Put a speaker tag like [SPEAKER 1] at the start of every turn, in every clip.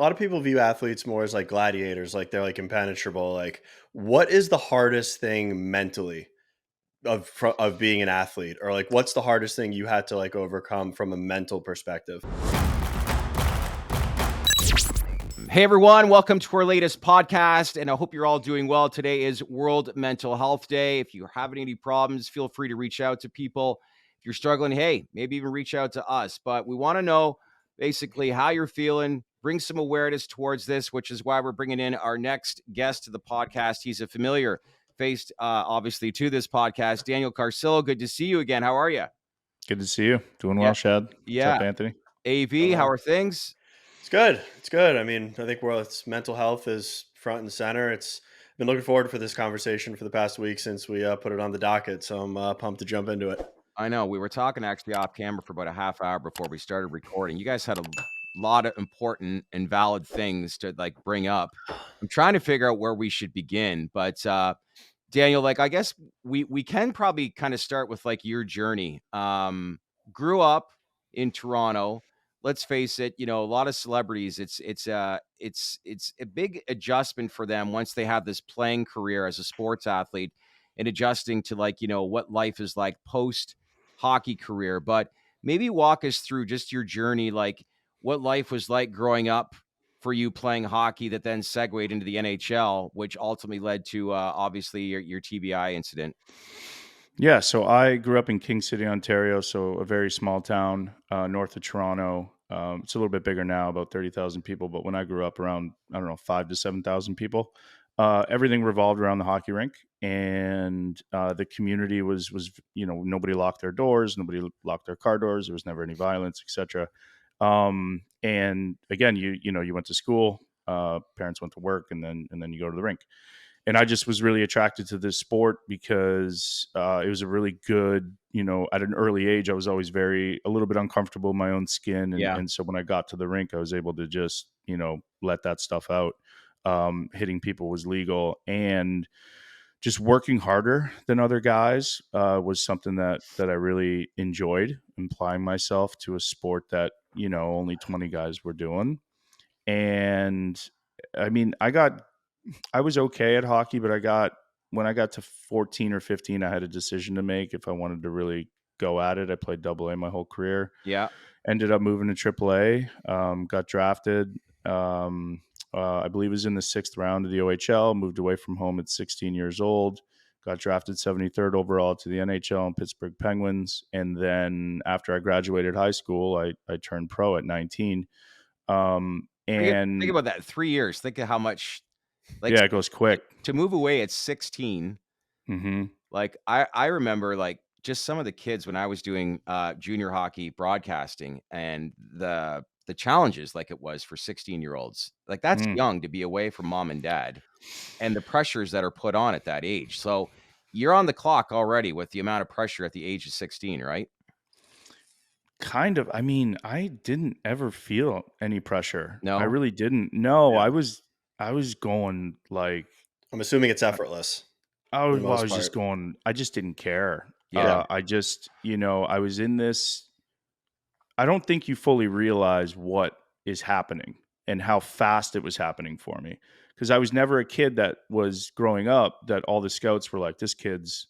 [SPEAKER 1] lot of people view athletes more as like gladiators, like they're like impenetrable. Like, what is the hardest thing mentally of being an athlete, or like what's the hardest thing you had to like overcome from a mental perspective?
[SPEAKER 2] Hey everyone, welcome to our latest podcast, and I hope you're all doing well. Today is World Mental Health Day. If you're having any problems, feel free to reach out to people. If you're struggling, hey, maybe even reach out to us. But we want to know basically how you're feeling, bring some awareness towards this, which is why we're bringing in our next guest to the podcast. He's a familiar face, obviously, to this podcast. Daniel Carcillo, good to see you again. How are you?
[SPEAKER 3] Good to see you. Doing
[SPEAKER 2] Yeah,
[SPEAKER 3] well, Shad. What's
[SPEAKER 2] yeah.
[SPEAKER 3] up, Anthony?
[SPEAKER 2] AV, how are things?
[SPEAKER 1] It's good. It's good. I mean, I think it's mental health is front and center. It's been looking forward for this conversation for the past week since we put it on the docket. So I'm pumped to jump into it.
[SPEAKER 2] I know. We were talking actually off camera for about a half hour before we started recording. You guys had a lot of important and valid things to like bring up. I'm trying to figure out where we should begin, but Daniel, like I guess we can probably kind of start with like your journey. Grew up in Toronto. Let's face it, a lot of celebrities, it's a big adjustment for them once they have this playing career as a sports athlete and adjusting to like, what life is like post hockey career. But maybe walk us through just your journey, like what life was like growing up for you playing hockey that then segued into the NHL, which ultimately led to obviously your TBI incident.
[SPEAKER 3] Yeah, so I grew up in King City, Ontario, so a very small town north of Toronto. It's a little bit bigger now, about 30,000 people, but when I grew up around, I don't know, 5 to 7,000 people. Everything revolved around the hockey rink, and the community was nobody locked their doors, nobody locked their car doors, there was never any violence, etc. And again, you went to school, parents went to work, and then you go to the rink. And I just was really attracted to this sport because it was a really good, at an early age, I was always a little bit uncomfortable in my own skin.
[SPEAKER 2] Yeah.
[SPEAKER 3] And so when I got to the rink, I was able to just, let that stuff out. Hitting people was legal, and just working harder than other guys was something that I really enjoyed, applying myself to a sport that, only 20 guys were doing. And I mean, I was okay at hockey, but when I got to 14 or 15, I had a decision to make if I wanted to really go at it. I played double A my whole career.
[SPEAKER 2] Yeah.
[SPEAKER 3] Ended up moving to triple A, got drafted. I believe it was in the 6th round of the OHL, moved away from home at 16 years old, got drafted 73rd overall to the NHL and Pittsburgh Penguins. And then after I graduated high school, I turned pro at 19.
[SPEAKER 2] Think about that. 3 years. Think of how much, like,
[SPEAKER 3] yeah, it goes quick.
[SPEAKER 2] To move away at 16.
[SPEAKER 3] Mm-hmm.
[SPEAKER 2] Like I remember like just some of the kids when I was doing junior hockey broadcasting and the challenges like it was for 16-year-olds. Like that's young to be away from mom and dad and the pressures that are put on at that age. So you're on the clock already with the amount of pressure at the age of 16, right?
[SPEAKER 3] Kind of. I mean, I didn't ever feel any pressure.
[SPEAKER 2] No?
[SPEAKER 3] I really didn't. No,
[SPEAKER 1] Yeah.
[SPEAKER 3] I was going like
[SPEAKER 1] I'm assuming it's effortless
[SPEAKER 3] I
[SPEAKER 1] for
[SPEAKER 3] was
[SPEAKER 1] the
[SPEAKER 3] well, I
[SPEAKER 1] most
[SPEAKER 3] was just
[SPEAKER 1] part.
[SPEAKER 3] going, I just didn't care.
[SPEAKER 2] Yeah.
[SPEAKER 3] I just, I was in this. I don't think you fully realize what is happening and how fast it was happening for me. Because I was never a kid that was growing up that all the scouts were like, this kid's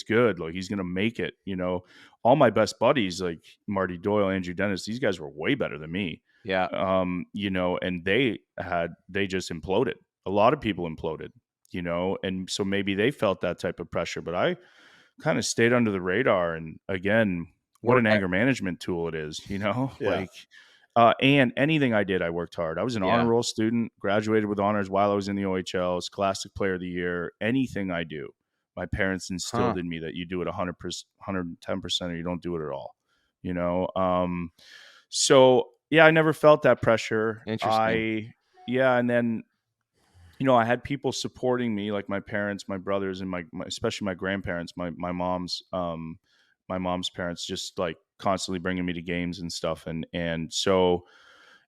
[SPEAKER 3] good. Like he's gonna make it. All my best buddies, like Marty Doyle, Andrew Dennis, these guys were way better than me.
[SPEAKER 2] Yeah.
[SPEAKER 3] And they just imploded. A lot of people imploded, and so maybe they felt that type of pressure, but I kind of stayed under the radar. And again, what an anger management tool it is,
[SPEAKER 1] Yeah.
[SPEAKER 3] and anything I did, I worked hard. I was an honor roll student, graduated with honors while I was in the OHL, Scholastic Player of the Year. Anything I do, my parents instilled in me that you do it 100%, 110%, or you don't do it at all, So yeah, I never felt that pressure.
[SPEAKER 2] Interesting.
[SPEAKER 3] And then, I had people supporting me, like my parents, my brothers, and my especially my grandparents, my mom's parents, just like constantly bringing me to games and stuff. And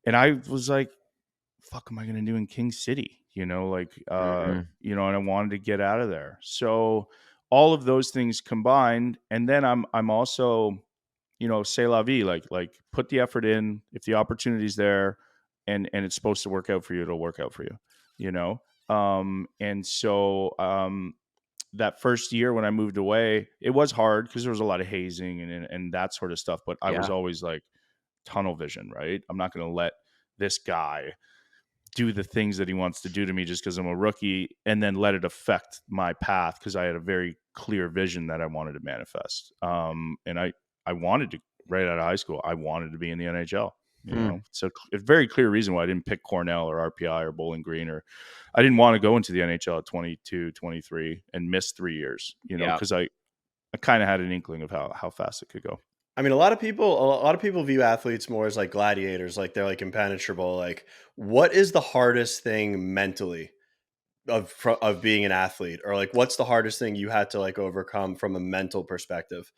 [SPEAKER 3] I was like, fuck am I going to do in King City? And I wanted to get out of there. So all of those things combined. And then I'm also, c'est la vie, like put the effort in. If the opportunity's there, and it's supposed to work out for you, it'll work out for you, you know? And so that first year when I moved away, it was hard because there was a lot of hazing and that sort of stuff. But I was
[SPEAKER 2] Yeah.
[SPEAKER 3] always like tunnel vision, right? I'm not going to let this guy do the things that he wants to do to me just because I'm a rookie and then let it affect my path, because I had a very clear vision that I wanted to manifest. And I wanted to, right out of high school, I wanted to be in the NHL. You
[SPEAKER 2] Hmm.
[SPEAKER 3] know, it's a very clear reason why I didn't pick Cornell or RPI or Bowling Green, or I didn't want to go into the NHL at 22, 23 and miss 3 years, you know,
[SPEAKER 2] Yeah.
[SPEAKER 3] because I kind of had an inkling of how fast it could go.
[SPEAKER 1] I mean, a lot of people view athletes more as like gladiators, like they're like impenetrable. Like, what is the hardest thing mentally of being an athlete, or like what's the hardest thing you had to like overcome from a mental perspective,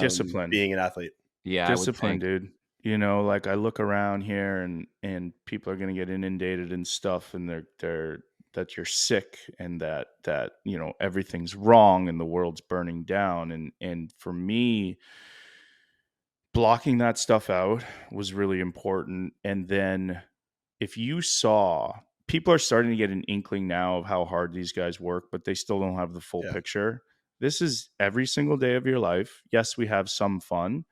[SPEAKER 3] Discipline.
[SPEAKER 1] being an athlete?
[SPEAKER 2] Yeah, I would
[SPEAKER 3] Discipline,
[SPEAKER 2] think.
[SPEAKER 3] dude. You know, like I look around here and people are gonna get inundated and stuff, and they're that you're sick and that you know everything's wrong and the world's burning down. And for me, blocking that stuff out was really important. And then if you saw, people are starting to get an inkling now of how hard these guys work, but they still don't have the full
[SPEAKER 1] Yeah.
[SPEAKER 3] picture. This is every single day of your life. Yes, we have some fun,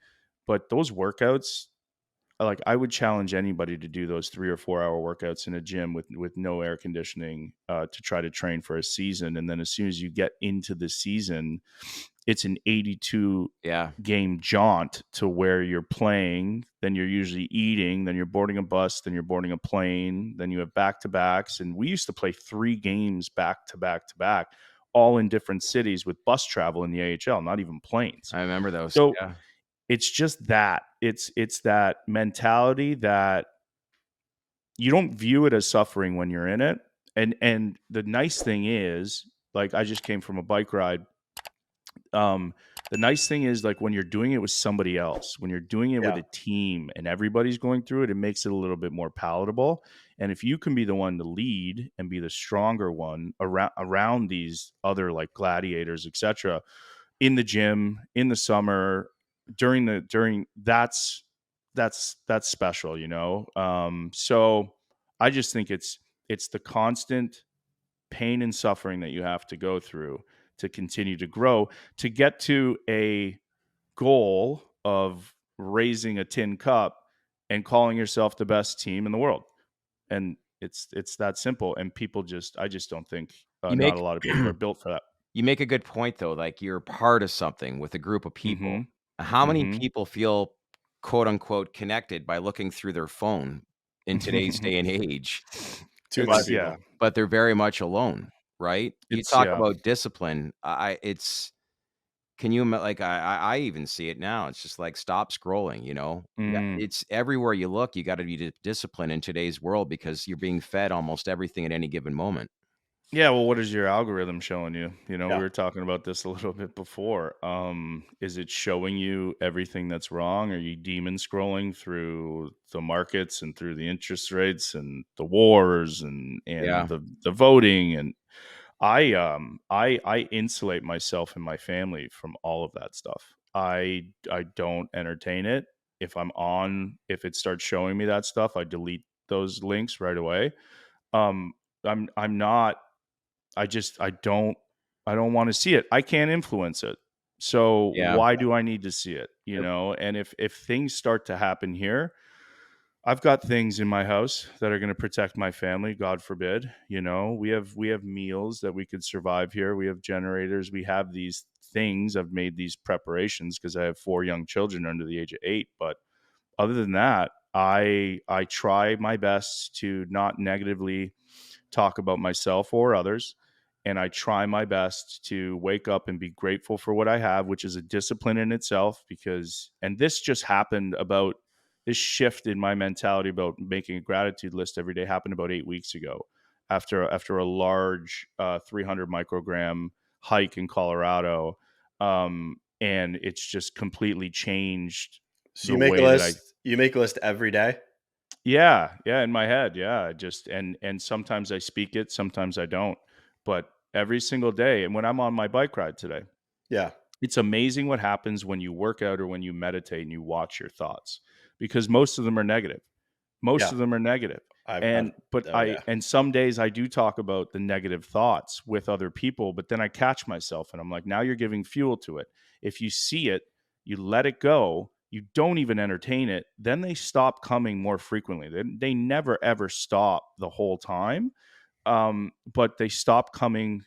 [SPEAKER 3] but those workouts, like I would challenge anybody to do those 3 or 4 hour workouts in a gym with no air conditioning, to try to train for a season. And then as soon as you get into the season, it's an 82
[SPEAKER 2] Yeah.
[SPEAKER 3] game jaunt to where you're playing, then you're usually eating, then you're boarding a bus, then you're boarding a plane, then you have back to backs. And we used to play 3 games back to back to back, all in different cities with bus travel in the AHL, not even planes.
[SPEAKER 2] I remember those.
[SPEAKER 3] So
[SPEAKER 2] Yeah.
[SPEAKER 3] it's just that it's that mentality that you don't view it as suffering when you're in it. And the nice thing is, like I just came from a bike ride. The nice thing is, like when you're doing it with somebody else, when you're doing it with
[SPEAKER 1] Yeah.
[SPEAKER 3] a team and everybody's going through it, it makes it a little bit more palatable. And if you can be the one to lead and be the stronger one around these other like gladiators, etc., in the gym, in the summer, during that's special, you know. So I just think it's the constant pain and suffering that you have to go through to continue to grow, to get to a goal of raising a tin cup and calling yourself the best team in the world. And it's that simple. And people just, I just don't think,
[SPEAKER 2] You
[SPEAKER 3] not a
[SPEAKER 2] make
[SPEAKER 3] lot of people are built for that.
[SPEAKER 2] you make a good point though, like you're part of something with a group of
[SPEAKER 3] Mm-hmm.
[SPEAKER 2] people. How many
[SPEAKER 3] Mm-hmm.
[SPEAKER 2] people feel quote unquote connected by looking through their phone in today's day and age?
[SPEAKER 1] Too many
[SPEAKER 3] It's,
[SPEAKER 2] But
[SPEAKER 3] yeah,
[SPEAKER 1] people.
[SPEAKER 2] but they're very much alone, right? You
[SPEAKER 3] it's,
[SPEAKER 2] talk
[SPEAKER 3] yeah.
[SPEAKER 2] about discipline. It's can you like I even see it now. It's just like stop scrolling, you know? Yeah,
[SPEAKER 3] Mm.
[SPEAKER 2] it's everywhere you look, you gotta be disciplined in today's world because you're being fed almost everything at any given moment.
[SPEAKER 3] Yeah, well, what is your algorithm showing you? You know, we
[SPEAKER 1] Yeah.
[SPEAKER 3] were talking about this a little bit before. Is it showing you everything that's wrong? Are you demon scrolling through the markets and through the interest rates and the wars and
[SPEAKER 2] Yeah.
[SPEAKER 3] the voting? And I insulate myself and my family from all of that stuff. I don't entertain it. If it starts showing me that stuff, I delete those links right away. Um, I'm not I don't want to see it. I can't influence it. So
[SPEAKER 2] Yeah.
[SPEAKER 3] why do I need to see it? You
[SPEAKER 2] Yep.
[SPEAKER 3] know, and if things start to happen here, I've got things in my house that are going to protect my family, God forbid. You know, we have meals that we could survive here. We have generators, we have these things. I've made these preparations because I have 4 young children under the age of 8, but other than that, I try my best to not negatively talk about myself or others. And I try my best to wake up and be grateful for what I have, which is a discipline in itself. And this just happened about this shift in my mentality about making a gratitude list every day happened about 8 weeks ago after a large 300 microgram hike in Colorado. And it's just completely changed
[SPEAKER 1] So
[SPEAKER 3] the
[SPEAKER 1] you make a
[SPEAKER 3] way that I,
[SPEAKER 1] list. You make a list every day.
[SPEAKER 3] yeah, in my head. Yeah. I just and sometimes I speak it, sometimes I don't. But every single day, and when I'm on my bike ride today,
[SPEAKER 1] Yeah.
[SPEAKER 3] it's amazing what happens when you work out or when you meditate and you watch your thoughts, because most of them are negative. Most
[SPEAKER 1] Yeah.
[SPEAKER 3] of them are negative.
[SPEAKER 1] I've oh yeah.
[SPEAKER 3] And some days I do talk about the negative thoughts with other people, but then I catch myself and I'm like, now you're giving fuel to it. If you see it, you let it go, you don't even entertain it, then they stop coming more frequently. They never ever stop the whole time. But they stop coming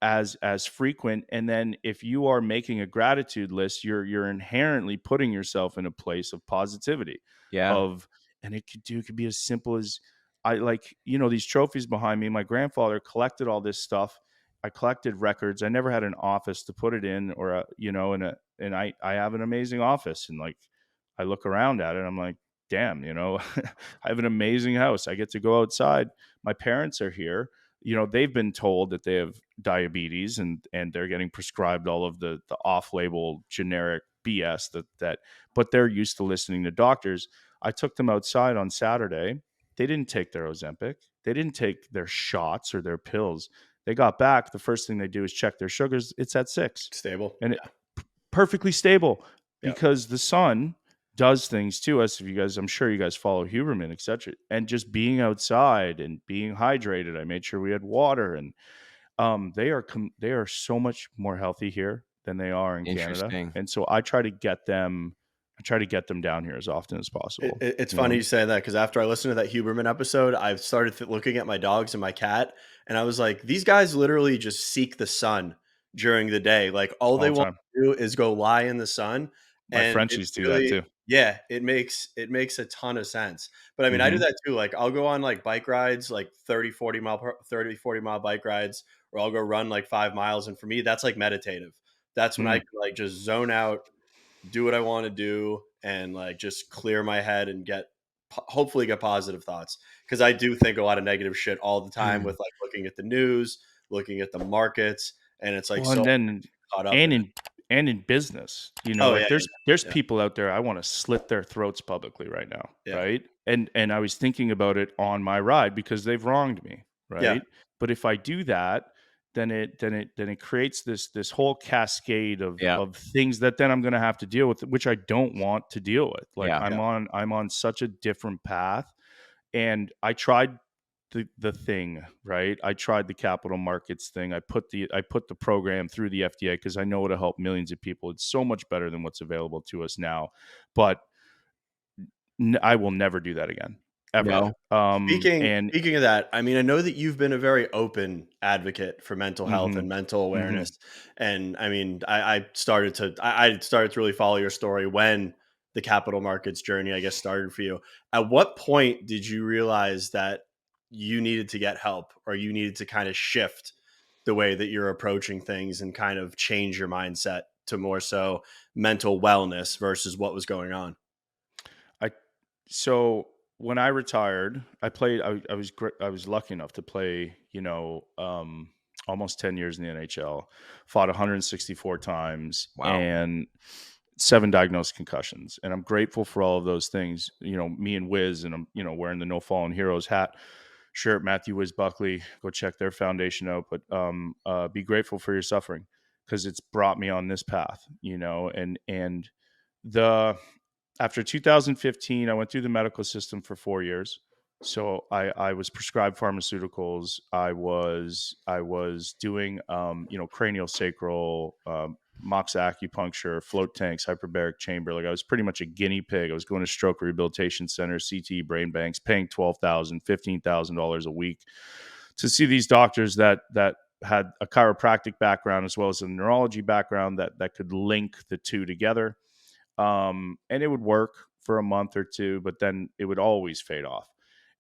[SPEAKER 3] as frequent. And then if you are making a gratitude list, you're inherently putting yourself in a place of positivity
[SPEAKER 2] Yeah.
[SPEAKER 3] of, and it could be as simple as, I like, these trophies behind me, my grandfather collected all this stuff. I collected records. I never had an office to put it in, or and I have an amazing office, and like I look around at it, I'm like, damn, I have an amazing house. I get to go outside. My parents are here. They've been told that they have diabetes, and they're getting prescribed all of the off-label generic BS but they're used to listening to doctors. I took them outside on Saturday. They didn't take their Ozempic. They didn't take their shots or their pills. They got back. The first thing they do is check their sugars. It's at 6,
[SPEAKER 1] Stable.
[SPEAKER 3] and perfectly stable,
[SPEAKER 1] Yeah.
[SPEAKER 3] because the sun does things to us. If you guys, I'm sure you guys follow Huberman, etc. And just being outside and being hydrated, I made sure we had water, and they are so much more healthy here than they are in Canada.
[SPEAKER 2] Interesting.
[SPEAKER 3] And so I try to get them down here as often as possible.
[SPEAKER 1] It's funny you say that, because after I listened to that Huberman episode, I've started looking at my dogs and my cat, and I was like, these guys literally just seek the sun during the day. Like all
[SPEAKER 3] All
[SPEAKER 1] they
[SPEAKER 3] the
[SPEAKER 1] want
[SPEAKER 3] time.
[SPEAKER 1] to do is go lie in the sun,
[SPEAKER 3] My
[SPEAKER 1] and it's
[SPEAKER 3] Frenchies do that
[SPEAKER 1] really,
[SPEAKER 3] too.
[SPEAKER 1] yeah, it makes a ton of sense. But I mean, I do
[SPEAKER 3] Hmm.
[SPEAKER 1] that too. Like I'll go on like bike rides, like 30 40 mile bike rides, or I'll go run like 5 miles, and for me, that's like meditative. That's when I
[SPEAKER 3] Mm.
[SPEAKER 1] can like just zone out, do what I want to do, and like just clear my head and hopefully get positive thoughts, because I do think a lot of negative shit all the time with like looking at the news, looking at the markets, and it's like
[SPEAKER 3] Well,
[SPEAKER 1] so
[SPEAKER 3] and then
[SPEAKER 1] caught up
[SPEAKER 3] and
[SPEAKER 1] in it.
[SPEAKER 3] in business,
[SPEAKER 1] Oh yeah,
[SPEAKER 3] like
[SPEAKER 1] yeah,
[SPEAKER 3] there's
[SPEAKER 1] yeah,
[SPEAKER 3] people out there I want to slit their throats publicly right now,
[SPEAKER 1] yeah,
[SPEAKER 3] right? And I was thinking about it on my ride because they've wronged me,
[SPEAKER 1] yeah,
[SPEAKER 3] right? But if I do that, then it creates this whole cascade
[SPEAKER 2] Yeah.
[SPEAKER 3] of things that then I'm going to have to deal with, which I don't want to deal with. Like
[SPEAKER 2] Yeah.
[SPEAKER 1] yeah.
[SPEAKER 3] I'm on such a different path, and I tried the thing, right? I tried the capital markets thing. I put the program through the FDA because I know it'll help millions of people. It's so much better than what's available to us now. But I will never do that again, ever.
[SPEAKER 2] No.
[SPEAKER 3] And
[SPEAKER 1] Speaking of that, I mean, I know that you've been a very open advocate for mental health
[SPEAKER 3] hmm
[SPEAKER 1] and mental
[SPEAKER 3] hmm
[SPEAKER 1] awareness. And I mean, I started to really follow your story when the capital markets journey, I guess, started for you. At what point did you realize that you needed to get help, or you needed to kind of shift the way that you're approaching things and kind of change your mindset to more so mental wellness versus what was going on?
[SPEAKER 3] I so when I retired, I played. I was lucky enough to play. Almost 10 years in the NHL. Fought 164 times
[SPEAKER 2] Wow.
[SPEAKER 3] and 7 diagnosed concussions. And I'm grateful for all of those things. Me and Wiz, and I'm wearing the No Fallen Heroes hat. Shirt, Matthew Wiz Buckley. Go check their foundation out. But be grateful for your suffering, because it's brought me on this path. And the after 2015, I went through the medical system for 4 years. So I was prescribed pharmaceuticals. I was doing cranial sacral, mox acupuncture, float tanks, hyperbaric chamber. Like I was pretty much a guinea pig. I was going to stroke rehabilitation centers, CT brain banks, paying $12,000, $15,000 a week to see these doctors that had a chiropractic background as well as a neurology background that could link the two together. And it would work for a month or two, but then it would always fade off.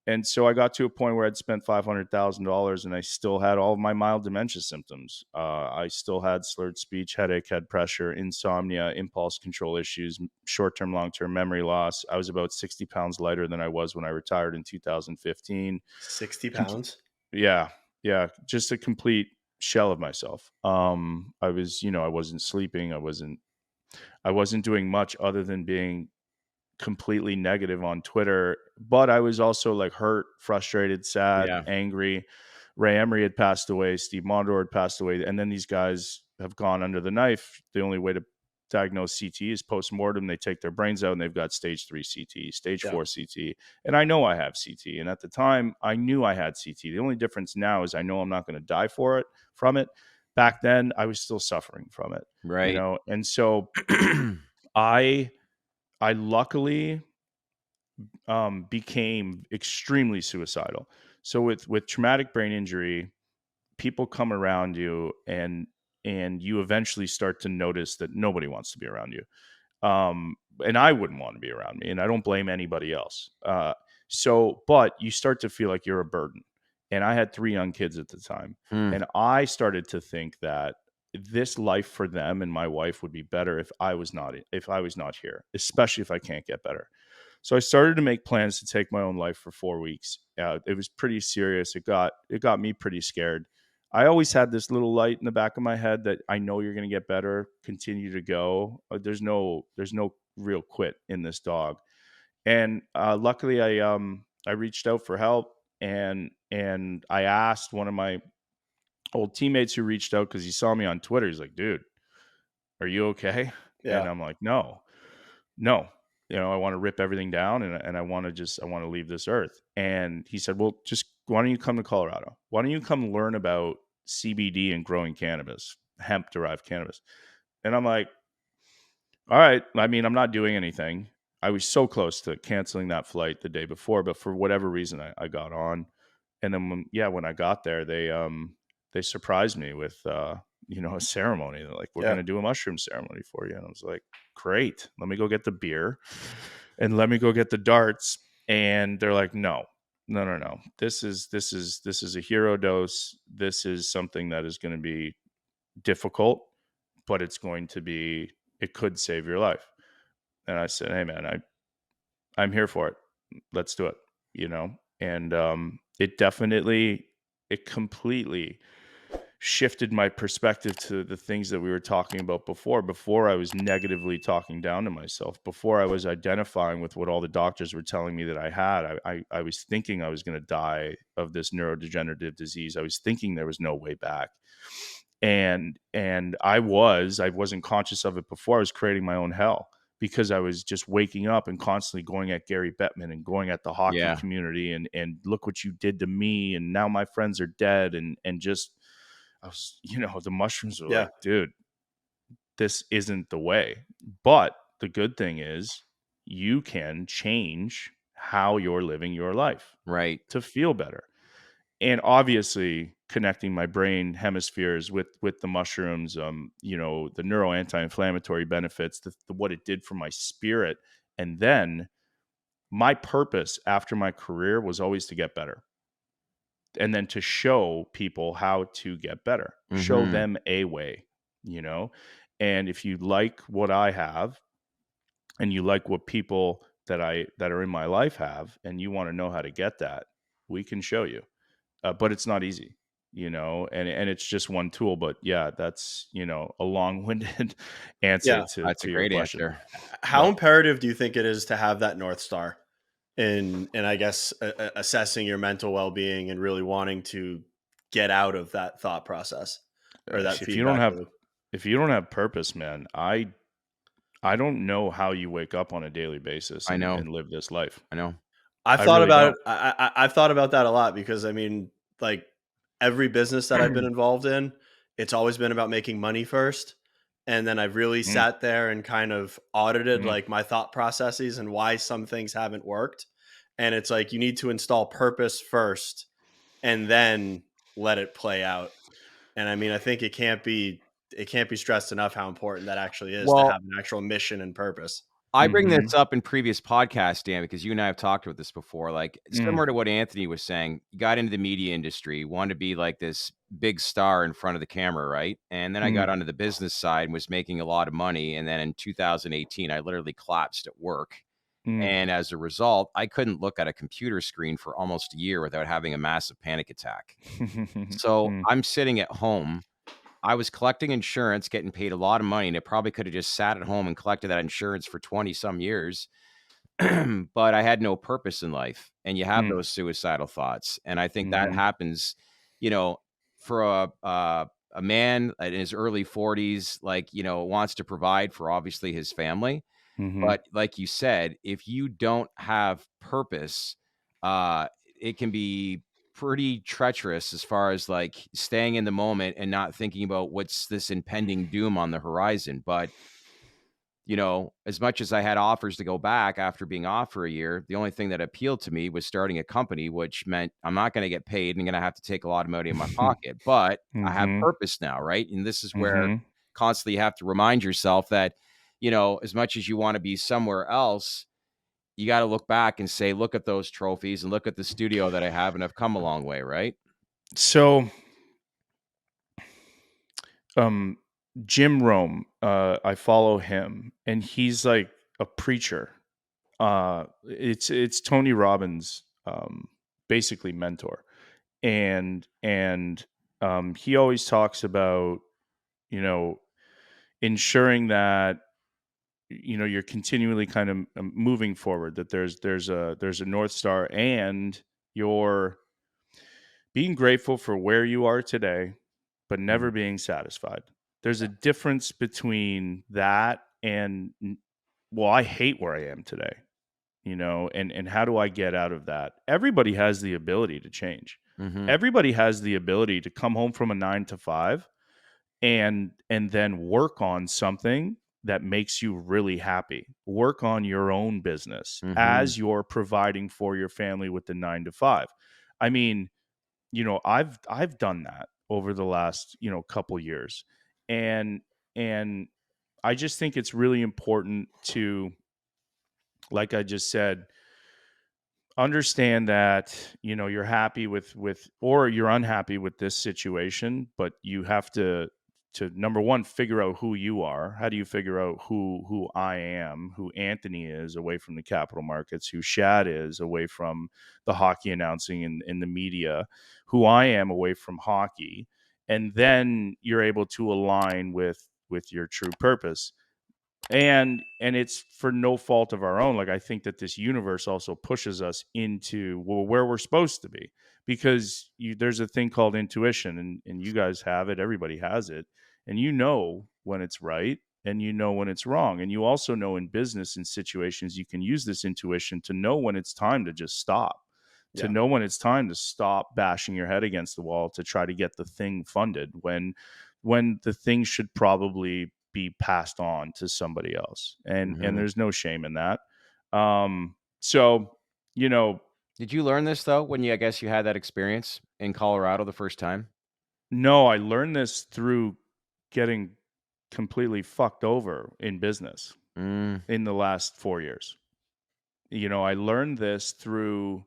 [SPEAKER 3] And so I got to a point where I'd spent $500,000 and I still had all of my mild dementia symptoms. I still had slurred speech, headache, head pressure, insomnia, impulse control issues, short term, long term memory loss. I was about 60 pounds lighter than I was when I retired in 2015.
[SPEAKER 1] 60
[SPEAKER 3] Com-
[SPEAKER 1] pounds.
[SPEAKER 3] yeah. Yeah. Just a complete shell of myself. I wasn't sleeping. I wasn't doing much other than being completely negative on Twitter, but I was also like hurt, frustrated, sad,
[SPEAKER 2] Yeah.
[SPEAKER 3] angry. Ray Emery had passed away, Steve Mondor had passed away, and then these guys have gone under the knife. The only way to diagnosed CTE is post-mortem. They take their brains out and they've got stage 3 CTE, stage
[SPEAKER 1] Yeah.
[SPEAKER 3] 4 CTE. And I know I have CTE. And at the time, I knew I had CTE. The only difference now is I know I'm not going to die from it. Back then, I was still suffering from it.
[SPEAKER 2] Right.
[SPEAKER 3] And so I luckily became extremely suicidal. So with traumatic brain injury, people come around you and you eventually start to notice that nobody wants to be around you. And I wouldn't want to be around me, and I don't blame anybody else. But you start to feel like you're a burden. And I had 3 young kids at the time. And I started to think that this life for them and my wife would be better if I was not here, especially if I can't get better. So I started to make plans to take my own life for 4 weeks. It was pretty serious. It got me pretty scared. I always had this little light in the back of my head that I know you're going to get better. Continue to go. There's no real quit in this dog. And luckily, I reached out for help, and I asked one of my old teammates who reached out because he saw me on Twitter. He's like, "Dude, are you okay?"
[SPEAKER 1] Yeah.
[SPEAKER 3] And I'm like, "No. I want to rip everything down, and I want to leave this earth." And he said, "Well, just why don't you come to Colorado? Why don't you come learn about CBD and growing cannabis, hemp derived cannabis?" And I'm like, "All right." I mean, I'm not doing anything. I was so close to canceling that flight the day before, but for whatever reason, I got on. And then when I got there, they surprised me with a ceremony. They're like, "We're going to do a mushroom ceremony for you." And I was like, "Great. Let me go get the beer and let me go get the darts." And they're like, "No. This is a hero dose. This is something that is going to be difficult, but it could save your life." And I said, "Hey man, I'm here for it. Let's do it." And it completely shifted my perspective to the things that we were talking about before. Before, I was negatively talking down to myself. Before, I was identifying with what all the doctors were telling me that I had. I was thinking I was going to die of this neurodegenerative disease. I was thinking there was no way back. And I wasn't conscious of it before. I was creating my own hell, because I was just waking up and constantly going at Gary Bettman and going at the hockey community and look what you did to me. And now my friends are dead. And just, I was, the mushrooms were like, "Dude, this isn't the way." But the good thing is you can change how you're living your life,
[SPEAKER 2] right,
[SPEAKER 3] to feel better. And obviously connecting my brain hemispheres with the mushrooms, the neuro anti-inflammatory benefits, what it did for my spirit. And then my purpose after my career was always to get better. And then to show people how to get better, show them a way, and if you like what I have and you like what people that are in my life have, and you want to know how to get that, we can show you. But it's not easy, and it's just one tool. But yeah, that's, a long-winded answer to
[SPEAKER 2] that's a
[SPEAKER 3] your
[SPEAKER 2] great
[SPEAKER 3] question.
[SPEAKER 2] answer.
[SPEAKER 1] How imperative do you think it is to have that North Star in I guess assessing your mental well-being and really wanting to get out of that thought process or that
[SPEAKER 3] If you don't
[SPEAKER 1] feedback
[SPEAKER 3] have
[SPEAKER 1] loop?
[SPEAKER 3] purpose, man, I don't know how you wake up on a daily basis
[SPEAKER 2] I know.
[SPEAKER 3] and live this life.
[SPEAKER 2] I know.
[SPEAKER 1] I've
[SPEAKER 3] I
[SPEAKER 1] thought
[SPEAKER 3] really
[SPEAKER 1] about
[SPEAKER 3] don't.
[SPEAKER 1] it. I've thought about that a lot because I mean, like every business that I've been involved in, it's always been about making money first. And then I've really
[SPEAKER 3] Mm,
[SPEAKER 1] sat there and kind of audited
[SPEAKER 3] mm.
[SPEAKER 1] like my thought processes and why some things haven't worked. And it's like you need to install purpose first and then let it play out. And I mean, I think it can't be stressed enough how important that actually is to
[SPEAKER 2] Well,
[SPEAKER 1] have an actual mission and purpose.
[SPEAKER 2] I bring this
[SPEAKER 3] Mhm.
[SPEAKER 2] up in previous podcasts, Dan, because you and I have talked about this before. Like
[SPEAKER 3] Mm.
[SPEAKER 2] similar to what Anthony was saying, you got into the media industry, wanted to be like this big star in front of the camera, right? And then I got
[SPEAKER 3] Mm.
[SPEAKER 2] onto the business side and was making a lot of money. And then in 2018, I literally collapsed at work.
[SPEAKER 3] Mm.
[SPEAKER 2] And as a result, I couldn't look at a computer screen for almost a year without having a massive panic attack. So
[SPEAKER 3] Mm.
[SPEAKER 2] I'm sitting at home. I was collecting insurance, getting paid a lot of money, and it probably could have just sat at home and collected that insurance for 20 some years. But I had no purpose in life. And you have
[SPEAKER 3] Mm.
[SPEAKER 2] those suicidal thoughts. And I think that
[SPEAKER 3] Mhm.
[SPEAKER 2] happens, you know, for a man in his early 40s, like, wants to provide for obviously his family.
[SPEAKER 3] Mhm.
[SPEAKER 2] But like you said, if you don't have purpose, uh, it can be pretty treacherous as far as like staying in the moment and not thinking about what's this impending doom on the horizon. But as much as I had offers to go back after being off for a year, the only thing that appealed to me was starting a company, which meant I'm not going to get paid and I'm going to have to take a lot of money in my pocket, but I have
[SPEAKER 3] Mhm.
[SPEAKER 2] purpose now, right? And this is where
[SPEAKER 3] Mhm.
[SPEAKER 2] constantly you have to remind yourself that, as much as you want to be somewhere else, you got to look back and say, look at those trophies and look at the studio that I have, and I've come a long way, right?
[SPEAKER 3] So, um, Jim Rome, I follow him, and he's like a preacher. It's Tony Robbins, basically mentor, and he always talks about you know ensuring that you're continually kind of moving forward, that there's a north star, and you're being grateful for where you are today, but never
[SPEAKER 2] Mhm.
[SPEAKER 3] being satisfied. There's a difference between that and, well, I hate where I am today, and how do I get out of that? Everybody has the ability to change.
[SPEAKER 2] Mhm.
[SPEAKER 3] Everybody has the ability to come home from a 9 to 5 and then work on something that makes you really happy. Work on your own business
[SPEAKER 2] Mhm.
[SPEAKER 3] as you're providing for your family with the 9 to 5. I mean, I've done that over the last, couple years. And and I just think it's really important to, like I just said, understand that, you're happy with or you're unhappy with this situation, but you have to number one, figure out who you are. How do you figure out who I am, who Anthony is away from the capital markets, who Shad is away from the hockey announcing in the media, who I am away from hockey, and then you're able to align with your true purpose. And it's for no fault of our own. Like, I think that this universe also pushes us into, well, where we're supposed to be, because there's a thing called intuition, and you guys have it, everybody has it, and when it's right and when it's wrong. And you also know in business and situations, you can use this intuition to know when it's time to just stop, to
[SPEAKER 1] Yeah.
[SPEAKER 3] know when it's time to stop bashing your head against the wall to try to get the thing funded, when the thing should probably be passed on to somebody else. And
[SPEAKER 2] Mhm.
[SPEAKER 3] there's no shame in that. So, you know,
[SPEAKER 2] Did you learn this though when I guess you had that experience in Colorado the first time?
[SPEAKER 3] no, I learned this through getting completely fucked over in business
[SPEAKER 2] Mm,
[SPEAKER 3] in the last 4 years. I learned this through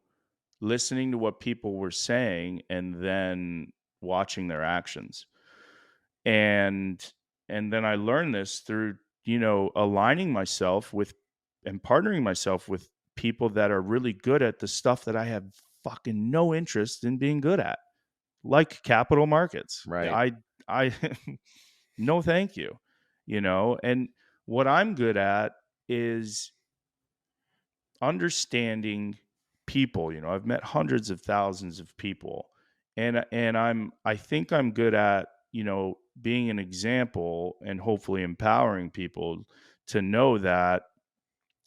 [SPEAKER 3] listening to what people were saying and then watching their actions. And then I learned this through, aligning myself with and partnering myself with people that are really good at the stuff that I have fucking no interest in being good at, like capital markets.
[SPEAKER 2] right.
[SPEAKER 3] I no thank you. And what I'm good at is understanding people. I've met hundreds of thousands of people, and I think I'm good at, being an example and hopefully empowering people to know that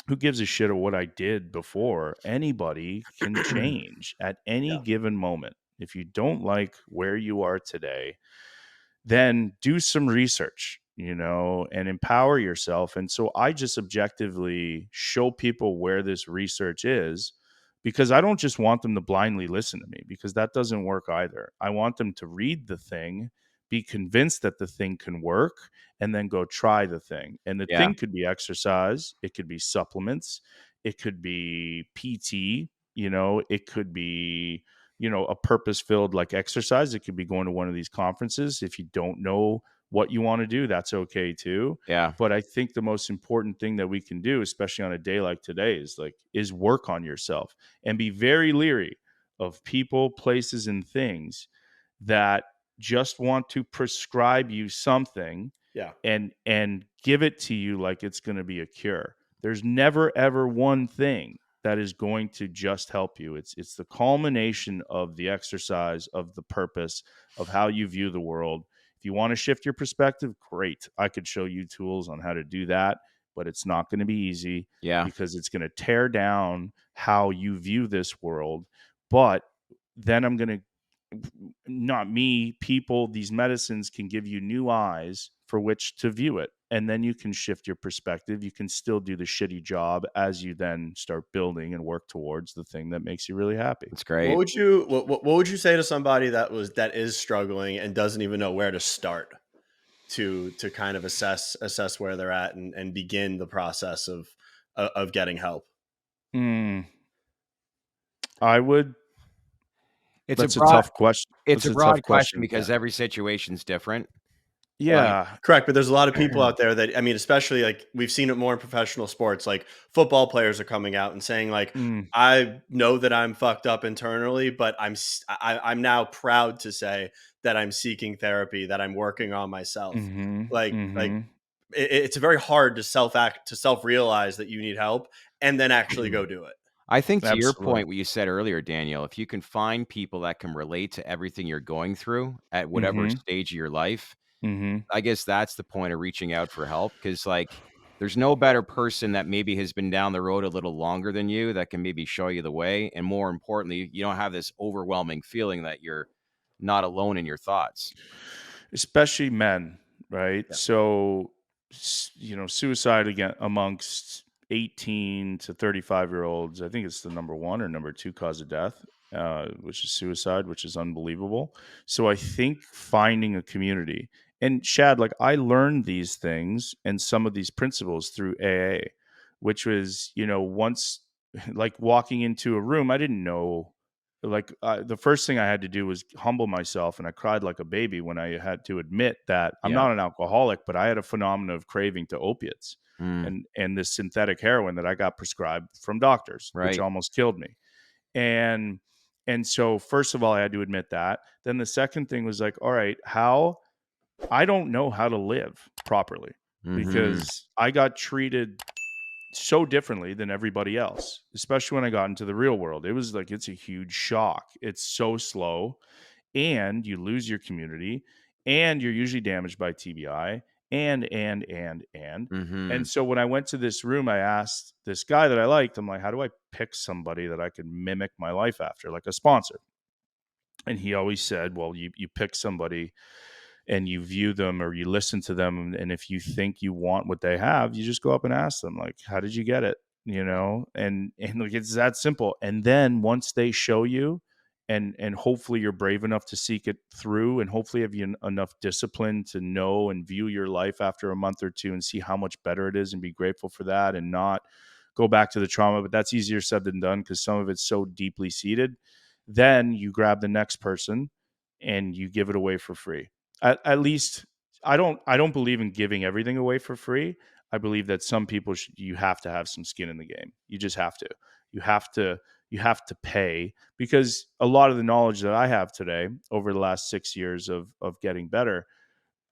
[SPEAKER 3] who gives a shit of what I did before? Anybody can change at any
[SPEAKER 1] Yeah.
[SPEAKER 3] given moment. If you don't like where you are today, then do some research, and empower yourself. And so I just objectively show people where this research is, because I don't just want them to blindly listen to me, because that doesn't work either. I want them to read the thing, be convinced that the thing can work, and then go try the thing. And the
[SPEAKER 2] Yeah.
[SPEAKER 3] thing could be exercise, it could be supplements, it could be PT, it could be a purpose filled like exercise. It could be going to one of these conferences. If you don't know what you want to do, that's okay too.
[SPEAKER 2] Yeah.
[SPEAKER 3] But I think the most important thing that we can do, especially on a day like today, is work on yourself and be very leery of people, places, and things that just want to prescribe you something
[SPEAKER 1] Yeah.
[SPEAKER 3] and give it to you like it's going to be a cure. There's never ever one thing that is going to just help you. It's the culmination of the exercise, of the purpose, of how you view the world. If you want to shift your perspective, great. I could show you tools on how to do that, but it's not going to be easy
[SPEAKER 2] Yeah.
[SPEAKER 3] because it's going to tear down how you view this world. But then I'm going to, not me, people, these medicines can give you new eyes for which to view it. And then you can shift your perspective. You can still do the shitty job as you then start building and work towards the thing that makes you really happy.
[SPEAKER 2] That's
[SPEAKER 1] What
[SPEAKER 2] great.
[SPEAKER 1] would you what would you say to somebody that is struggling and doesn't even know where to start to kind of assess where they're at and begin the process of getting help?
[SPEAKER 3] I would.
[SPEAKER 2] It's
[SPEAKER 3] That's
[SPEAKER 2] a
[SPEAKER 3] a
[SPEAKER 2] broad
[SPEAKER 3] tough question.
[SPEAKER 2] it's
[SPEAKER 3] That's
[SPEAKER 2] a
[SPEAKER 3] a tough
[SPEAKER 2] broad question
[SPEAKER 3] question.
[SPEAKER 2] because every situation's different. Like,
[SPEAKER 3] Yeah.
[SPEAKER 1] Correct, but there's a lot of people out there that, I mean, especially like we've seen it more in professional sports, like football players are coming out and saying like,
[SPEAKER 3] Mm,
[SPEAKER 1] I know that I'm fucked up internally, but I'm now proud to say that I'm seeking therapy, that I'm working on myself. Like
[SPEAKER 3] mm-hmm.
[SPEAKER 1] it's very hard to self realize that you need help and then actually go do it.
[SPEAKER 2] I think to your
[SPEAKER 3] Absolutely.
[SPEAKER 2] point, what you said earlier, Daniel, if you can find people that can relate to everything you're going through at whatever
[SPEAKER 3] Mm-hmm.
[SPEAKER 2] stage of your life,
[SPEAKER 3] Mm-hmm.
[SPEAKER 2] I guess that's the point of reaching out for help. Because, like, there's no better person that maybe has been down the road a little longer than you that can maybe show you the way. And more importantly, you don't have this overwhelming feeling that you're not alone in your thoughts.
[SPEAKER 3] Especially men, right?
[SPEAKER 1] Yeah.
[SPEAKER 3] So, suicide again amongst 18 to 35-year-olds, I think it's the number one or number two cause of death, which is suicide, which is unbelievable. So I think finding a community, and Shad, like I learned these things and some of these principles through AA, which was, once like walking into a room, I didn't know. Like the first thing I had to do was humble myself, and I cried like a baby when I had to admit that I'm
[SPEAKER 2] Yeah.
[SPEAKER 3] not an alcoholic, but I had a phenomenon of craving to opiates
[SPEAKER 2] Mm,
[SPEAKER 3] and this synthetic heroin that I got prescribed from doctors, which
[SPEAKER 2] right.
[SPEAKER 3] almost killed me. And and so first of all, I had to admit that. Then the second thing was like, all right, how I don't know how to live properly
[SPEAKER 2] Hmm.
[SPEAKER 3] because I got treated so differently than everybody else, especially when I got into the real world. It was like it's a huge shock. It's so slow, and you lose your community, and you're usually damaged by TBI, and.
[SPEAKER 2] Hmm.
[SPEAKER 3] And so when I went to this room, I asked this guy that I liked, I'm like, how do I pick somebody that I could mimic my life after, like a sponsor? And he always said, well, you pick somebody and you view them or you listen to them, and if you think you want what they have, you just go up and ask them, like, how did you get it, and like it's that simple. And then once they show you, and hopefully you're brave enough to seek it through, and hopefully have you enough discipline to know and view your life after a month or two and see how much better it is and be grateful for that and not go back to the trauma. But that's easier said than done because some of it's so deeply seated. Then you grab the next person and you give it away for free. At least I don't believe in giving everything away for free. I believe that some people you have to have some skin in the game. You just have to. You have to you have to pay, because a lot of the knowledge that I have today over the last 6 years of getting better,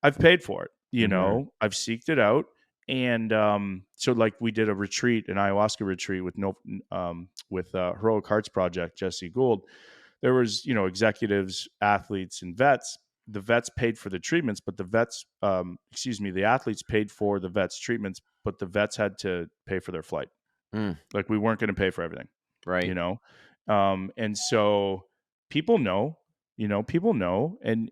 [SPEAKER 3] I've paid for it.
[SPEAKER 2] Hmm.
[SPEAKER 3] I've seeked it out. And so like we did a retreat, an ayahuasca retreat with Heroic Hearts Project, Jesse Gould. There was, executives, athletes, and vets. The vets paid for the treatments, but the athletes paid for the vets treatments, but the vets had to pay for their flight.
[SPEAKER 2] Mm,
[SPEAKER 3] Like we weren't going to pay for everything, you
[SPEAKER 2] right.
[SPEAKER 3] know? And so people know, people know, and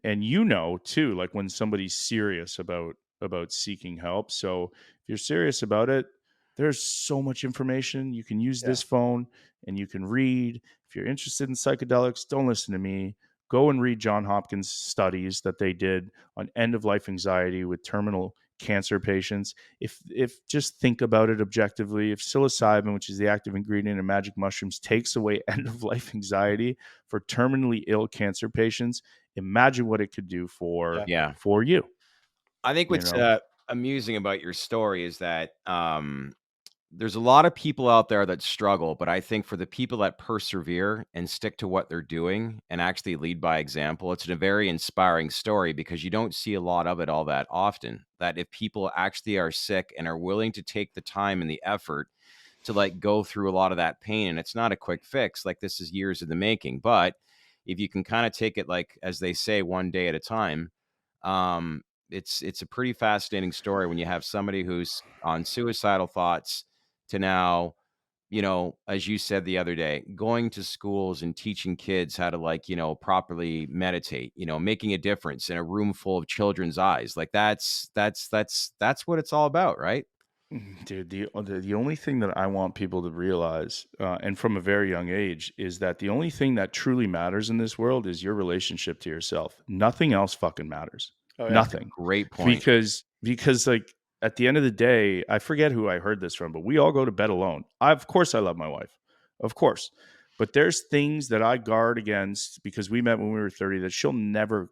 [SPEAKER 3] too, like when somebody's serious about seeking help. So if you're serious about it, there's so much information. You can use
[SPEAKER 1] Yeah.
[SPEAKER 3] this phone and you can read. If you're interested in psychedelics, don't listen to me. Go and read John Hopkins studies that they did on end of life anxiety with terminal cancer patients. If just think about it objectively, if psilocybin, which is the active ingredient in magic mushrooms, takes away end of life anxiety for terminally ill cancer patients, imagine what it could do
[SPEAKER 1] Yeah.
[SPEAKER 2] Yeah.
[SPEAKER 3] for you,
[SPEAKER 2] I think
[SPEAKER 3] you
[SPEAKER 2] what's
[SPEAKER 3] know.
[SPEAKER 2] amusing about your story is that there's a lot of people out there that struggle, but I think for the people that persevere and stick to what they're doing and actually lead by example, it's a very inspiring story because you don't see a lot of it all that often. That if people actually are sick and are willing to take the time and the effort to like go through a lot of that pain, and it's not a quick fix, like this is years in the making, but if you can kind of take it like as they say, one day at a time, It's a pretty fascinating story when you have somebody who's on suicidal thoughts to now, as you said the other day, going to schools and teaching kids how to, like, properly meditate, making a difference in a room full of children's eyes. Like that's what it's all about, right?
[SPEAKER 3] Dude, the only thing that I want people to realize, and from a very young age, is that the only thing that truly matters in this world is your relationship to yourself. Nothing else fucking matters.
[SPEAKER 1] Oh yeah.
[SPEAKER 3] Nothing.
[SPEAKER 2] Great point.
[SPEAKER 3] Because like at the end of the day, I forget who I heard this from, but we all go to bed alone. Of course I love my wife. Of course. But there's things that I guard against because we met when we were 30 that she'll never